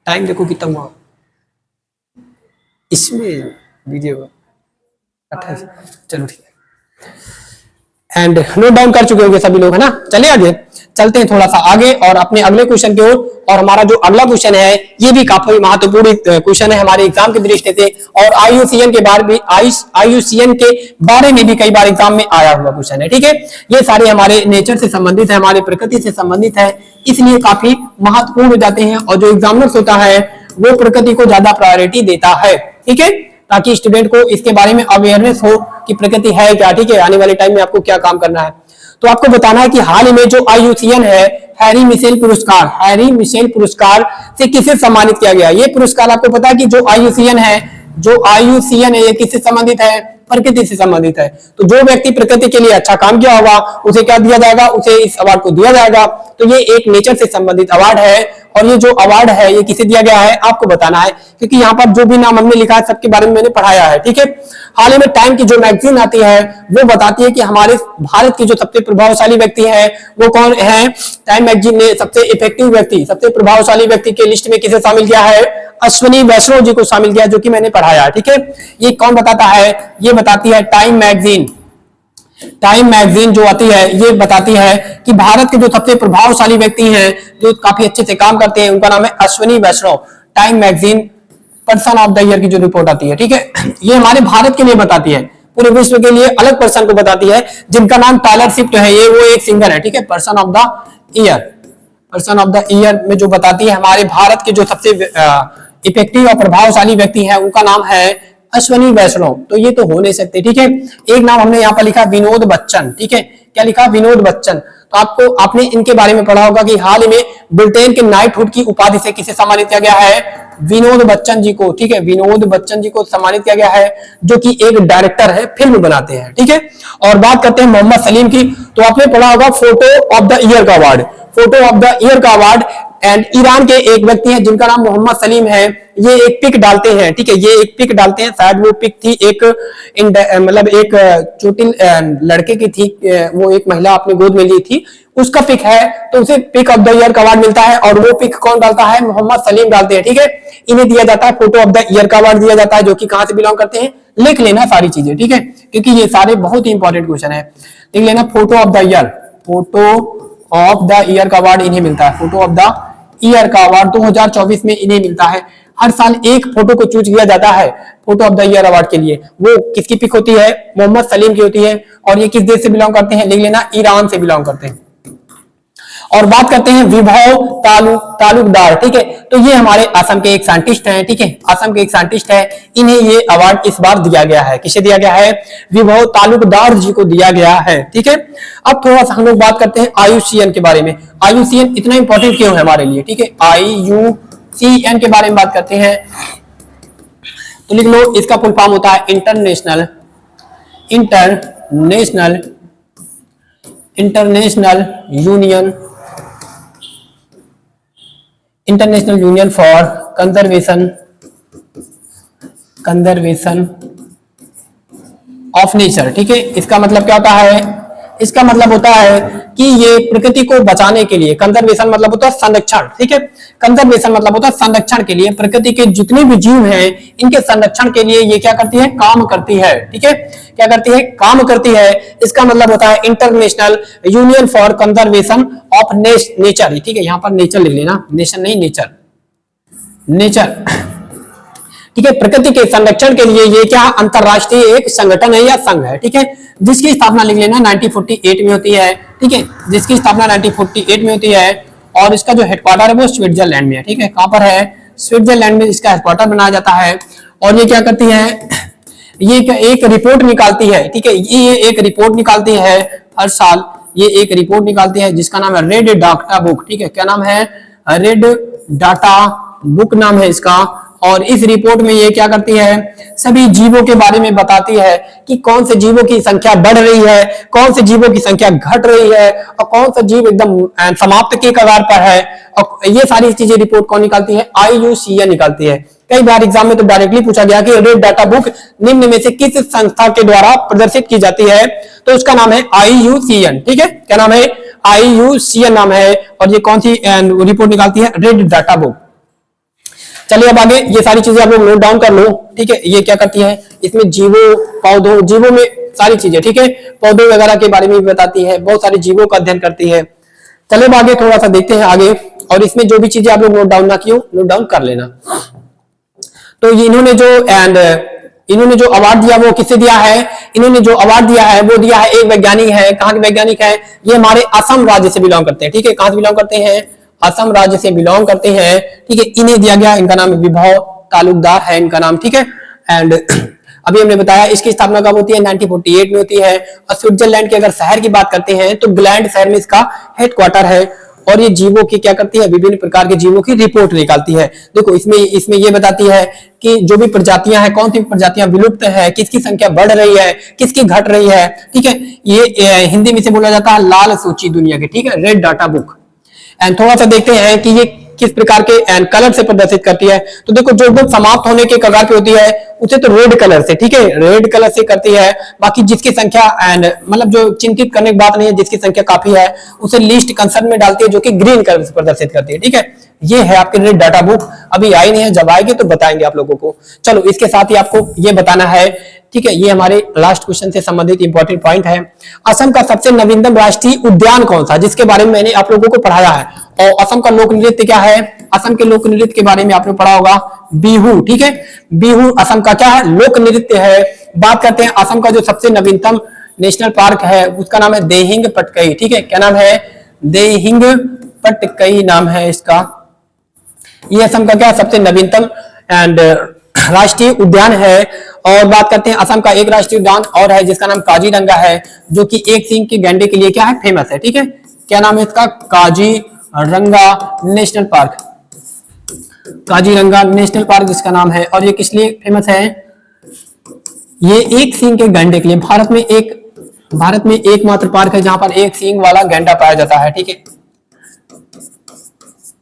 टाइम देखो कितना हुआ इसमें वीडियो 28। चलो ठीक है, एंड नोट डाउन कर चुके होंगे सभी लोग, है ना। चलिए आगे चलते हैं थोड़ा सा आगे और अपने अगले क्वेश्चन की ओर। और हमारा जो अगला क्वेश्चन है ये भी काफी महत्वपूर्ण क्वेश्चन है हमारे एग्जाम की दृष्टि से, और आईयूसीएन के बारे में भी कई बार एग्जाम में आया हुआ क्वेश्चन है, ठीक है। ये सारे हमारे नेचर से संबंधित है, हमारे प्रकृति से संबंधित है, इसलिए काफी महत्वपूर्ण हो जाते हैं। और जो एग्जामिनर्स होता है वो प्रकृति को ज्यादा प्रायोरिटी देता है, ठीक है, ताकि स्टूडेंट को इसके बारे में अवेयरनेस हो कि प्रकृति है क्या, ठीक है, आने वाले टाइम में आपको क्या काम करना है। तो आपको बताना है कि हाल ही में जो आईयूसीएन है, हैरी मिशेल पुरस्कार से किसे सम्मानित किया गया। ये पुरस्कार आपको पता है कि जो आईयूसीएन है ये किससे संबंधित है, प्रकृति से संबंधित है। तो जो व्यक्ति प्रकृति के लिए अच्छा काम किया होगा उसे क्या दिया जाएगा, उसे इस अवार्ड को दिया जाएगा। तो ये एक नेचर से संबंधित अवार्ड है, और ये जो अवार्ड है ये किसे दिया गया है आपको बताना है, क्योंकि यहाँ पर जो भी नाम हमने लिखा है सबके बारे में मैंने पढ़ाया है, ठीक है। हाल ही में टाइम की जो मैगजीन आती है वो बताती है कि हमारे भारत के जो सबसे प्रभावशाली व्यक्ति है वो कौन है। टाइम मैगजीन ने सबसे इफेक्टिव व्यक्ति, सबसे प्रभावशाली व्यक्ति के लिस्ट में किसे शामिल किया है, अश्विनी वैष्णव जी को शामिल किया, जो कि मैंने पढ़ाया, ठीक है। ये कौन बताता है, ये बताती है टाइम मैगजीन। टाइम मैगजीन जो आती है ये बताती है कि भारत के जो सबसे प्रभावशाली व्यक्ति हैं जो काफी अच्छे से काम करते हैं उनका नाम है Ashwini Vaishnaw. Time magazine person of the year की जो रिपोर्ट आती है, ठीक है, ये हमारे भारत के लिए बताती है, पूरे विश्व के लिए अलग पर्सन को बताती है जिनका नाम टायलर स्विफ्ट है। ये वो एक सिंगर है, ठीक है, person of the year. Person of the year में जो बताती है हमारे भारत के जो सबसे इफेक्टिव और प्रभावशाली व्यक्ति हैं उनका नाम है अश्विनी वैष्णव। तो ये तो हो नहीं सकते, ठीक है। एक नाम हमने यहाँ पर लिखा विनोद बच्चन, ठीक है, क्या लिखा, विनोद बच्चन। तो आपने इनके बारे में पढ़ा होगा कि हाल ही में ब्रिटेन के नाइटहुड की उपाधि से किसे सम्मानित किया गया है, विनोद बच्चन जी को, ठीक है, विनोद बच्चन जी को सम्मानित किया गया है, जो कि एक डायरेक्टर है, फिल्म बनाते हैं, ठीक है। और बात करते हैं मोहम्मद सलीम की, तो आपने पढ़ा होगा फोटो ऑफ द ईयर का award, photo of the year का अवार्ड। एंड ईरान के एक व्यक्ति हैं जिनका नाम मोहम्मद सलीम है, ये एक पिक डालते हैं, ठीक है, ये एक पिक डालते हैं, शायद वो पिक थी एक मतलब एक छोटी लड़के की थी, वो एक महिला अपनी गोद में ली थी, उसका पिक है, तो उसे पिक ऑफ द ईयर का अवार्ड मिलता है। और वो पिक कौन डालता है, मोहम्मद सलीम डालते हैं, ठीक है। इन्हें दिया जाता है फोटो ऑफ द ईयर का अवार्ड दिया जाता है, जो कि कहां से बिलोंग करते हैं, लिख लेना सारी चीजें, ठीक है, क्योंकि ये सारे बहुत ही इंपॉर्टेंट क्वेश्चन है, लिख लेना। Photo of the year, photo of the year का अवार्ड इन्हें मिलता है, फोटो ऑफ द ईयर का अवार्ड 2024 में इन्हें मिलता है। हर साल एक फोटो को चूज किया जाता है photo of the year award के लिए, वो किसकी पिक होती है, मोहम्मद सलीम की होती है। और ये किस देश से बिलोंग करते हैं, लिख लेना, ईरान से बिलोंग करते हैं। और बात करते हैं विभव तालुकदार, ठीक है, तो ये हमारे असम के एक साइंटिस्ट हैं, ठीक है, असम के एक साइंटिस्ट है, इन्हें ये अवार्ड इस बार दिया गया है, किसे दिया गया है, विभव तालुकदार जी को दिया गया है, ठीक है। अब थोड़ा सा हम लोग बात करते हैं आईयूसीएन के बारे में। आईयूसीएन इतना इंपॉर्टेंट क्यों है हमारे लिए, ठीक है, आईयूसीएन के बारे में बात करते हैं, तो लिख लो, इसका फुल फॉर्म होता है international union for conservation of nature, ठीक है। इसका मतलब क्या होता है, इसका मतलब होता है कि ये प्रकृति को बचाने के लिए, कंजर्वेशन मतलब होता है संरक्षण, ठीक है, कंजर्वेशन मतलब होता है संरक्षण के लिए, प्रकृति के जितने भी जीव हैं इनके संरक्षण के लिए ये क्या करती है, काम करती है, ठीक है, क्या करती है, काम करती है। इसका मतलब होता है international union for conservation of nature, ठीक है, यहाँ पर नेचर लिख लेना, नेशन नहीं, नेचर, ठीक है। प्रकृति के संरक्षण के लिए ये क्या अंतरराष्ट्रीय एक संगठन है या संघ है, ठीक है, जिसकी स्थापना लिख लेना 1948 में होती है, ठीक है, जिसकी स्थापना 1948 में होती है। और इसका जो हेडक्वार्टर है वो स्विट्जरलैंड में है, ठीक है, कहां पर है, स्विट्जरलैंड में इसका हेडक्वार्टर बनाया जाता है। और ये क्या करती है, ये एक रिपोर्ट निकालती है, ठीक है, ये एक रिपोर्ट निकालती है हर साल, ये एक रिपोर्ट निकालती है जिसका नाम है रेड डाटा बुक, ठीक है, क्या नाम है, रेड डाटा बुक नाम है इसका। और इस रिपोर्ट में ये क्या करती है, सभी जीवों के बारे में बताती है कि कौन से जीवों की संख्या बढ़ रही है, कौन से जीवों की संख्या घट रही है, और कौन सा जीव एकदम समाप्त के कगार पर है। और ये सारी चीजें रिपोर्ट कौन निकालती है, आईयूसीएन निकालती है। कई बार एग्जाम में तो डायरेक्टली पूछा गया कि रेड डाटा बुक निम्न में से किस संस्था के द्वारा प्रदर्शित की जाती है, तो उसका नाम है आईयूसीएन, ठीक है, क्या नाम है, आईयूसीएन नाम है। और ये कौन सी रिपोर्ट निकालती है, रेड डाटा बुक। चलिए अब आगे ये सारी चीजें आप लोग नोट डाउन कर लो, ठीक है। ये क्या करती है, इसमें जीवों में सारी चीजें, ठीक है, पौधों वगैरह के बारे में भी बताती है, बहुत सारे जीवों का अध्ययन करती है। चलिए अब आगे थोड़ा सा देखते हैं आगे, और इसमें जो भी चीजें आप लोग नोट डाउन ना की हो नोट डाउन कर लेना। तो इन्होंने जो अवार्ड दिया वो किससे दिया है, इन्होंने जो अवार्ड दिया है वो दिया है एक वैज्ञानिक है, कहाँ के वैज्ञानिक है, ये हमारे असम राज्य से बिलोंग करते हैं, ठीक है, कहां से बिलोंग करते हैं, असम राज्य से बिलोंग करते हैं, ठीक है। इन्हें दिया गया, इनका नाम विभव तालुकदार है इनका नाम, ठीक है। एंड अभी हमने बताया इसकी स्थापना कब होती है, 1948 में होती है। और स्विट्जरलैंड के अगर शहर की बात करते हैं तो ग्लैंड शहर में इसका हेडक्वार्टर है। और ये जीवों की क्या करती है, विभिन्न प्रकार के जीवों की रिपोर्ट निकालती है। देखो इसमें ये बताती है कि जो भी प्रजातियां हैं, कौन सी प्रजातियां विलुप्त है, किसकी संख्या बढ़ रही है, किसकी घट रही है। ठीक है, ये हिंदी में से बोला जाता है लाल सूची दुनिया की, ठीक है, रेड डाटा बुक। एंड थोड़ा सा देखते हैं कि ये किस प्रकार के एंड कलर से प्रदर्शित करती है। तो देखो जो एकदम समाप्त होने के कगार पे होती है उसे तो रेड कलर से, ठीक है, रेड कलर से करती है। बाकी जिसकी संख्या एंड मतलब जो चिंतित करने की बात नहीं है, जिसकी संख्या काफी है उसे लीस्ट कंसर्न में डालती है, जो कि ग्रीन कलर से प्रदर्शित करती है। ठीक है, ये है आपकी रेड डाटा बुक। अभी आई नहीं है, जब आएगी तो बताएंगे आप लोगों को। चलो इसके साथ ही आपको ये बताना है, ठीक है, ये हमारे लास्ट क्वेश्चन से संबंधित इंपॉर्टेंट पॉइंट है। असम का सबसे नवीनतम राष्ट्रीय उद्यान कौन सा, जिसके बारे में मैंने आप लोगों को पढ़ाया है। और असम का लोक नृत्य क्या है, असम के लोक नृत्य के बारे में आपने पढ़ा होगा, बिहू। ठीक है, बिहू असम का क्या है, लोक नृत्य है। बात करते हैं असम का जो सबसे नवीनतम नेशनल पार्क है, उसका नाम है देहिंग पटकई। ठीक है, क्या नाम है, देहिंग पटकई नाम है इसका। ये असम का क्या सबसे नवीनतम एंड राष्ट्रीय उद्यान है। और बात करते हैं असम का एक राष्ट्रीय उद्यान और है जिसका नाम काजीरंगा है, जो कि एक सींग के गैंडे के लिए क्या है, फेमस है। ठीक है, क्या नाम है इसका, Kaziranga national park, Kaziranga national park जिसका नाम है। और ये किस लिए फेमस है, ये एक सींग के गैंडे के लिए। भारत में एकमात्र पार्क है जहां पर एक सींग वाला गैंडा पाया जाता है। ठीक है,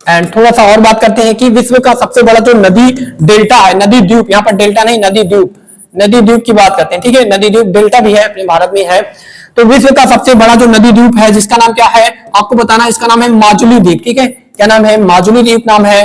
एंड थोड़ा सा और बात करते हैं कि विश्व का सबसे बड़ा जो नदी डेल्टा है, नदी द्वीप, यहाँ पर डेल्टा नहीं नदी द्वीप, नदी द्वीप की बात करते हैं। ठीक है, नदी द्वीप डेल्टा भी है अपने भारत में है। तो विश्व का सबसे बड़ा जो नदी द्वीप है जिसका नाम क्या है आपको बताना है, इसका नाम है माजुली द्वीप। ठीक है, क्या नाम है, माजुली द्वीप नाम है,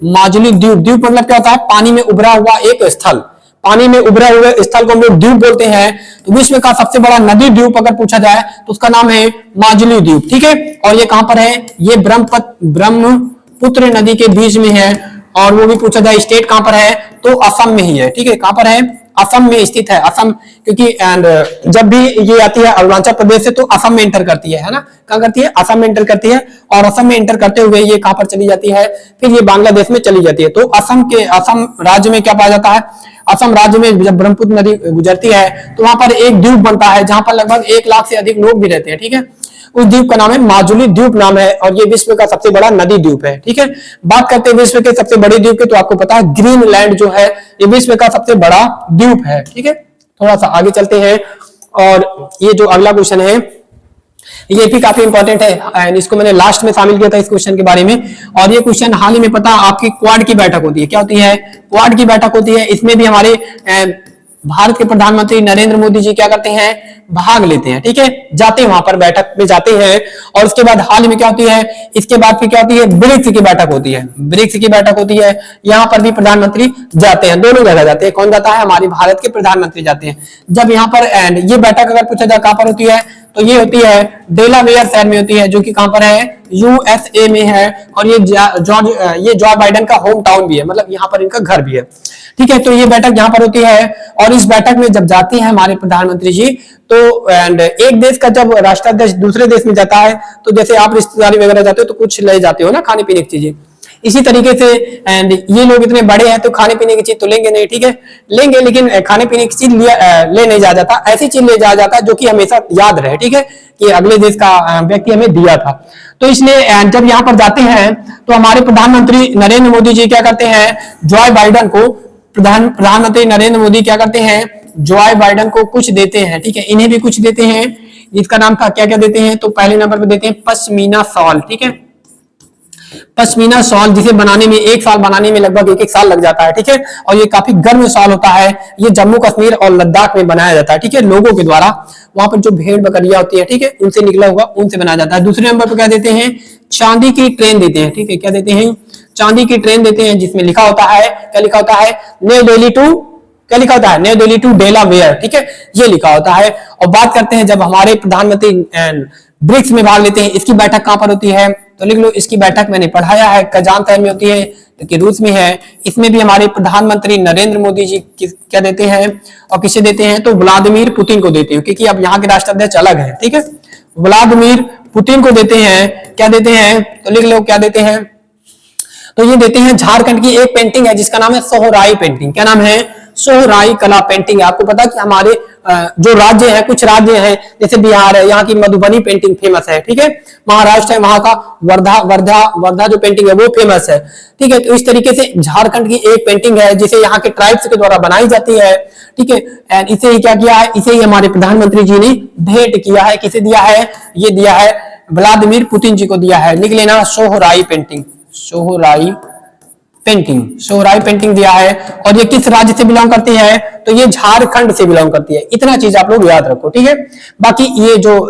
माजुली द्वीप। द्वीप मतलब क्या होता है, पानी में उभरा हुआ एक स्थल, पानी में उभरे हुए स्थल को हम लोग द्वीप बोलते हैं। तो विश्व का सबसे बड़ा नदी द्वीप अगर पूछा जाए तो उसका नाम है माजुली द्वीप। ठीक है, और ये कहां पर है, ये ब्रह्मपुत्र नदी के बीच में है। और वो भी पूछा जाए स्टेट कहां पर है, तो असम में ही है। ठीक है, कहां पर है, असम में स्थित है। असम क्योंकि एंड जब भी ये आती है अरुणाचल प्रदेश से तो असम में एंटर करती है ना, कहां करती है, असम में एंटर करती है। और असम में एंटर करते हुए ये कहां पर चली जाती है, फिर ये बांग्लादेश में चली जाती है। तो असम राज्य में क्या पाया जाता है, असम राज्य में जब ब्रह्मपुत्र नदी गुजरती है तो वहां पर एक द्वीप बनता है जहां पर लगभग 1 लाख से अधिक लोग भी रहते हैं। ठीक है, उस द्वीप का नाम है माजुली द्वीप नाम है, और ये विश्व का सबसे बड़ा नदी द्वीप है। ठीक है, बात करते हैं विश्व के सबसे बड़े द्वीप की, तो आपको पता है ग्रीनलैंड जो है ये विश्व का सबसे बड़ा द्वीप है। ठीक है, थोड़ा सा आगे चलते हैं और ये जो अगला क्वेश्चन है ये भी काफी इंपॉर्टेंट है एंड इसको मैंने लास्ट में शामिल किया था इस क्वेश्चन के बारे में। और ये क्वेश्चन हाल ही में पता आपकी क्वाड की बैठक होती है, क्या होती है, क्वाड की बैठक होती है। इसमें भी हमारे भारत के प्रधानमंत्री नरेंद्र मोदी जी क्या करते हैं, भाग लेते हैं। ठीक है, जाते हैं वहां पर, बैठक में जाते हैं। और उसके बाद हाल ही में क्या होती है, इसके बाद फिर क्या होती है, ब्रिक्स की बैठक होती है, ब्रिक्स की बैठक होती है। यहाँ पर भी प्रधानमंत्री जाते हैं, दोनों जगह जाते हैं। कौन जाता है, हमारे भारत के प्रधानमंत्री जाते हैं। जब यहाँ पर एंड ये बैठक अगर पूछा जाए कहां पर होती है, तो ये होती है डेलावेयर शहर में होती है, जो कि कहां पर है, यूएसए में है। और ये जॉर्ज बाइडेन का होम टाउन भी है, मतलब यहाँ पर इनका घर भी है। ठीक है, तो ये बैठक यहाँ पर होती है। और इस बैठक में जब जाती है हमारे प्रधानमंत्री जी, तो एंड एक देश का जब राष्ट्राध्यक्ष दूसरे देश में जाता है, तो जैसे आप रिश्तेदारी वगैरह जाते हो तो कुछ ले जाते हो ना खाने पीने की चीजें, इसी तरीके से एंड ये लोग इतने बड़े हैं तो खाने पीने की चीज तो लेंगे नहीं। ठीक है, लेंगे लेकिन खाने पीने की चीज ले नहीं जाया जाता, ऐसी चीज ले जाया जाता है जो कि हमेशा याद रहे। ठीक है, कि अगले देश का व्यक्ति हमें दिया था। तो इसलिए जब यहाँ पर जाते हैं तो हमारे प्रधानमंत्री नरेंद्र मोदी जी क्या करते हैं, जॉय बाइडेन को, प्रधानमंत्री नरेंद्र मोदी क्या करते हैं, जॉय बाइडेन को कुछ देते हैं। ठीक है, इन्हें भी कुछ देते हैं, जिसका नाम था क्या क्या देते हैं, तो पहले नंबर पर देते हैं पश्मीना शॉल। ठीक है, पश्मीना शॉल जिसे बनाने में 1 साल बनाने में लगभग 1 साल लग जाता है। ठीक है, और ये काफी गर्म शॉल होता है। ये जम्मू कश्मीर और लद्दाख में बनाया जाता है। ठीक है, लोगों के द्वारा, वहां पर जो भेड़ बकरियां होती है, ठीक है, उनसे निकला हुआ ऊन से बनाया जाता है। दूसरे नंबर पर क्या देते हैं, चांदी की ट्रेन देते हैं। ठीक है, क्या देते हैं, चांदी की ट्रेन देते हैं, जिसमें लिखा होता है, क्या लिखा होता है, न्यू दिल्ली टू, क्या लिखा होता है, न्यू दिल्ली टू डेलावेयर। ठीक है, ये लिखा होता है। और बात करते हैं जब हमारे प्रधानमंत्री ब्रिक्स में भाग लेते हैं, इसकी बैठक कहां पर होती है, तो लिख लो, इसकी बैठक मैंने पढ़ाया है, कजान शहर में होती है, कि रूस में है। इसमें भी हमारे प्रधानमंत्री नरेंद्र मोदी जी क्या देते हैं और किसे देते हैं, तो व्लादिमीर पुतिन को देते हैं, क्योंकि अब यहाँ के राष्ट्राध्यक्ष अलग है। ठीक है, व्लादिमीर पुतिन को देते हैं, क्या देते हैं, तो लिख लो क्या देते हैं, तो ये देते हैं झारखंड की एक पेंटिंग है जिसका नाम है सोहराई पेंटिंग। क्या नाम है, सोहराई कला पेंटिंग है। आपको पता है कि हमारे जो राज्य है, कुछ राज्य हैं जैसे बिहार है, यहाँ की मधुबनी पेंटिंग फेमस है, ठीक है। महाराष्ट्र है, वहां का वर्धा जो पेंटिंग है वो फेमस है, ठीक है। तो इस तरीके से झारखंड की एक पेंटिंग है जिसे यहाँ के ट्राइब्स के द्वारा बनाई जाती है, ठीक है। एंड इसे ही क्या किया है, इसे ही हमारे प्रधानमंत्री जी ने भेंट किया है। किसे दिया है, ये दिया है व्लादिमीर पुतिन जी को दिया है। लिख लेना सोहराई पेंटिंग, सोहराई पेंटिंग दिया है। और ये किस राज्य से बिलोंग करती है, तो ये झारखंड से बिलोंग करती है। इतना चीज आप लोग याद रखो, ठीक है। बाकी ये जो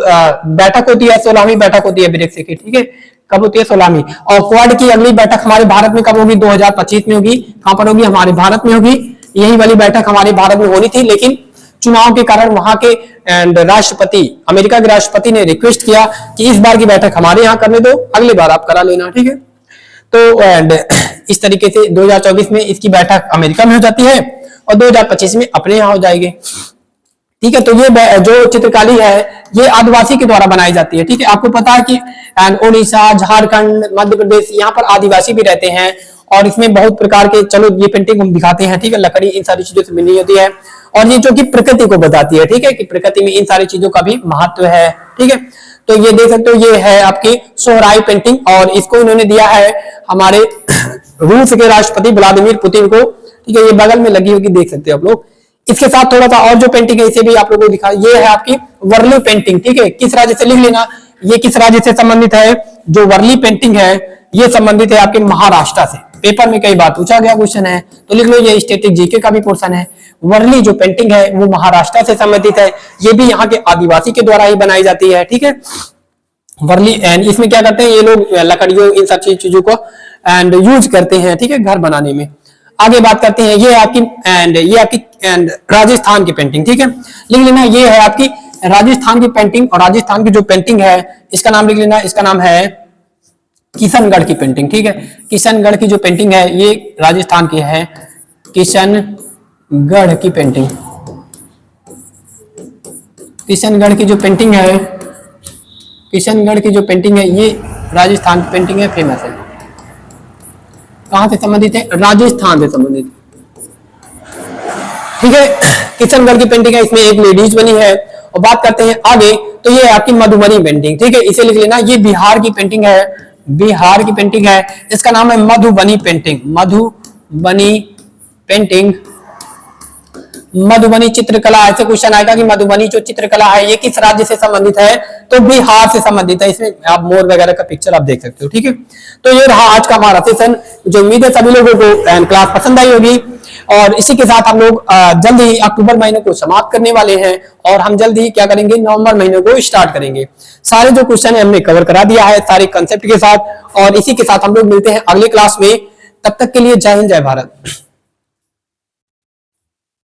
बैठक होती है, 16वीं बैठक होती है ब्रिक्स की, ठीक है। कब होती है, 16वीं। और क्वाड की अगली बैठक हमारे भारत में कब होगी, 2025 में होगी। कहां पर होगी, हमारे भारत में होगी। यही वाली बैठक हमारे भारत में होनी थी, लेकिन चुनाव के कारण वहां के राष्ट्रपति, अमेरिका के राष्ट्रपति ने रिक्वेस्ट किया कि इस बार की बैठक हमारे यहाँ करने दो, अगली बार आप करा लेना, ठीक है। तो एंड इस तरीके से 2024 में इसकी बैठक अमेरिका में हो जाती है और 2025 में अपने यहाँ हो जाएगी, ठीक है। तो ये जो चित्रकारी है ये आदिवासी के द्वारा बनाई जाती है, ठीक है। आपको पता है कि उड़ीसा, झारखंड, मध्य प्रदेश, यहाँ पर आदिवासी भी रहते हैं और इसमें बहुत प्रकार के, चलो ये पेंटिंग हम दिखाते हैं, ठीक है। लकड़ी इन सारी चीजों से बनी होती है और ये जो कि प्रकृति को बताती है, ठीक है, कि प्रकृति में इन सारी चीजों का भी महत्व है, ठीक है। तो ये देख सकते हो, ये है आपकी सोहराई पेंटिंग और इसको इन्होंने दिया है हमारे रूस के राष्ट्रपति व्लादिमीर पुतिन को, ठीक है। ये बगल में लगी होगी, देख सकते हो आप लोग। इसके साथ थोड़ा सा और जो पेंटिंग है इसे भी आप लोगों को दिखा, ये है आपकी वर्ली पेंटिंग, ठीक है। किस राज्य से, लिख लेना, ये किस राज्य से संबंधित है। जो वर्ली पेंटिंग है ये संबंधित है आपके महाराष्ट्र से। पेपर में कई बार पूछा गया क्वेश्चन है, तो लिख लो, ये स्टैटिक जीके का भी पोर्शन है। वर्ली जो पेंटिंग है वो महाराष्ट्र से संबंधित है, ये भी यहाँ के आदिवासी के द्वारा ही बनाई जाती है, ठीक है। वर्ली, एंड इसमें क्या करते हैं ये लोग, लकड़ियों इन सब चीजों को एंड यूज करते हैं, ठीक है, घर बनाने में। आगे बात करते हैं, ये आपकी राजस्थान की पेंटिंग, ठीक है। लिख लेना, ये है आपकी राजस्थान की पेंटिंग और राजस्थान की जो पेंटिंग है इसका नाम लिख लेना, इसका नाम है किशनगढ़ की पेंटिंग, ठीक है। किशनगढ़ की जो पेंटिंग है ये राजस्थान की है, किशनगढ़ की पेंटिंग। किशनगढ़ की जो पेंटिंग है, किशनगढ़ की जो पेंटिंग है ये राजस्थान की पेंटिंग है, फेमस है। कहां से संबंधित है, राजस्थान से संबंधित, ठीक है। किशनगढ़ की पेंटिंग है, इसमें एक लेडीज बनी है। और बात करते हैं आगे, तो ये है आपकी मधुबनी पेंटिंग, ठीक है। इसे लिख लेना, ये बिहार की पेंटिंग है, बिहार की पेंटिंग है। इसका नाम है मधुबनी पेंटिंग, मधुबनी पेंटिंग। मधुबनी चित्रकला, ऐसे क्वेश्चन आएगा कि मधुबनी जो चित्रकला है ये किस राज्य से संबंधित है, तो बिहार से संबंधित है। इसमें आप मोर वगैरह का पिक्चर आप देख सकते हो, ठीक है। तो ये रहा आज का हमारा सेशन, जो उम्मीद है सभी लोगों को क्लास पसंद आई होगी। और इसी के साथ हम लोग जल्द ही अक्टूबर महीने को समाप्त करने वाले हैं और हम जल्द ही क्या करेंगे, नवंबर महीने को स्टार्ट करेंगे। सारे जो क्वेश्चन है हमने कवर करा दिया है सारे कंसेप्ट के साथ। और इसी के साथ हम लोग मिलते हैं अगले क्लास में। तब तक के लिए जय हिंद, जय भारत।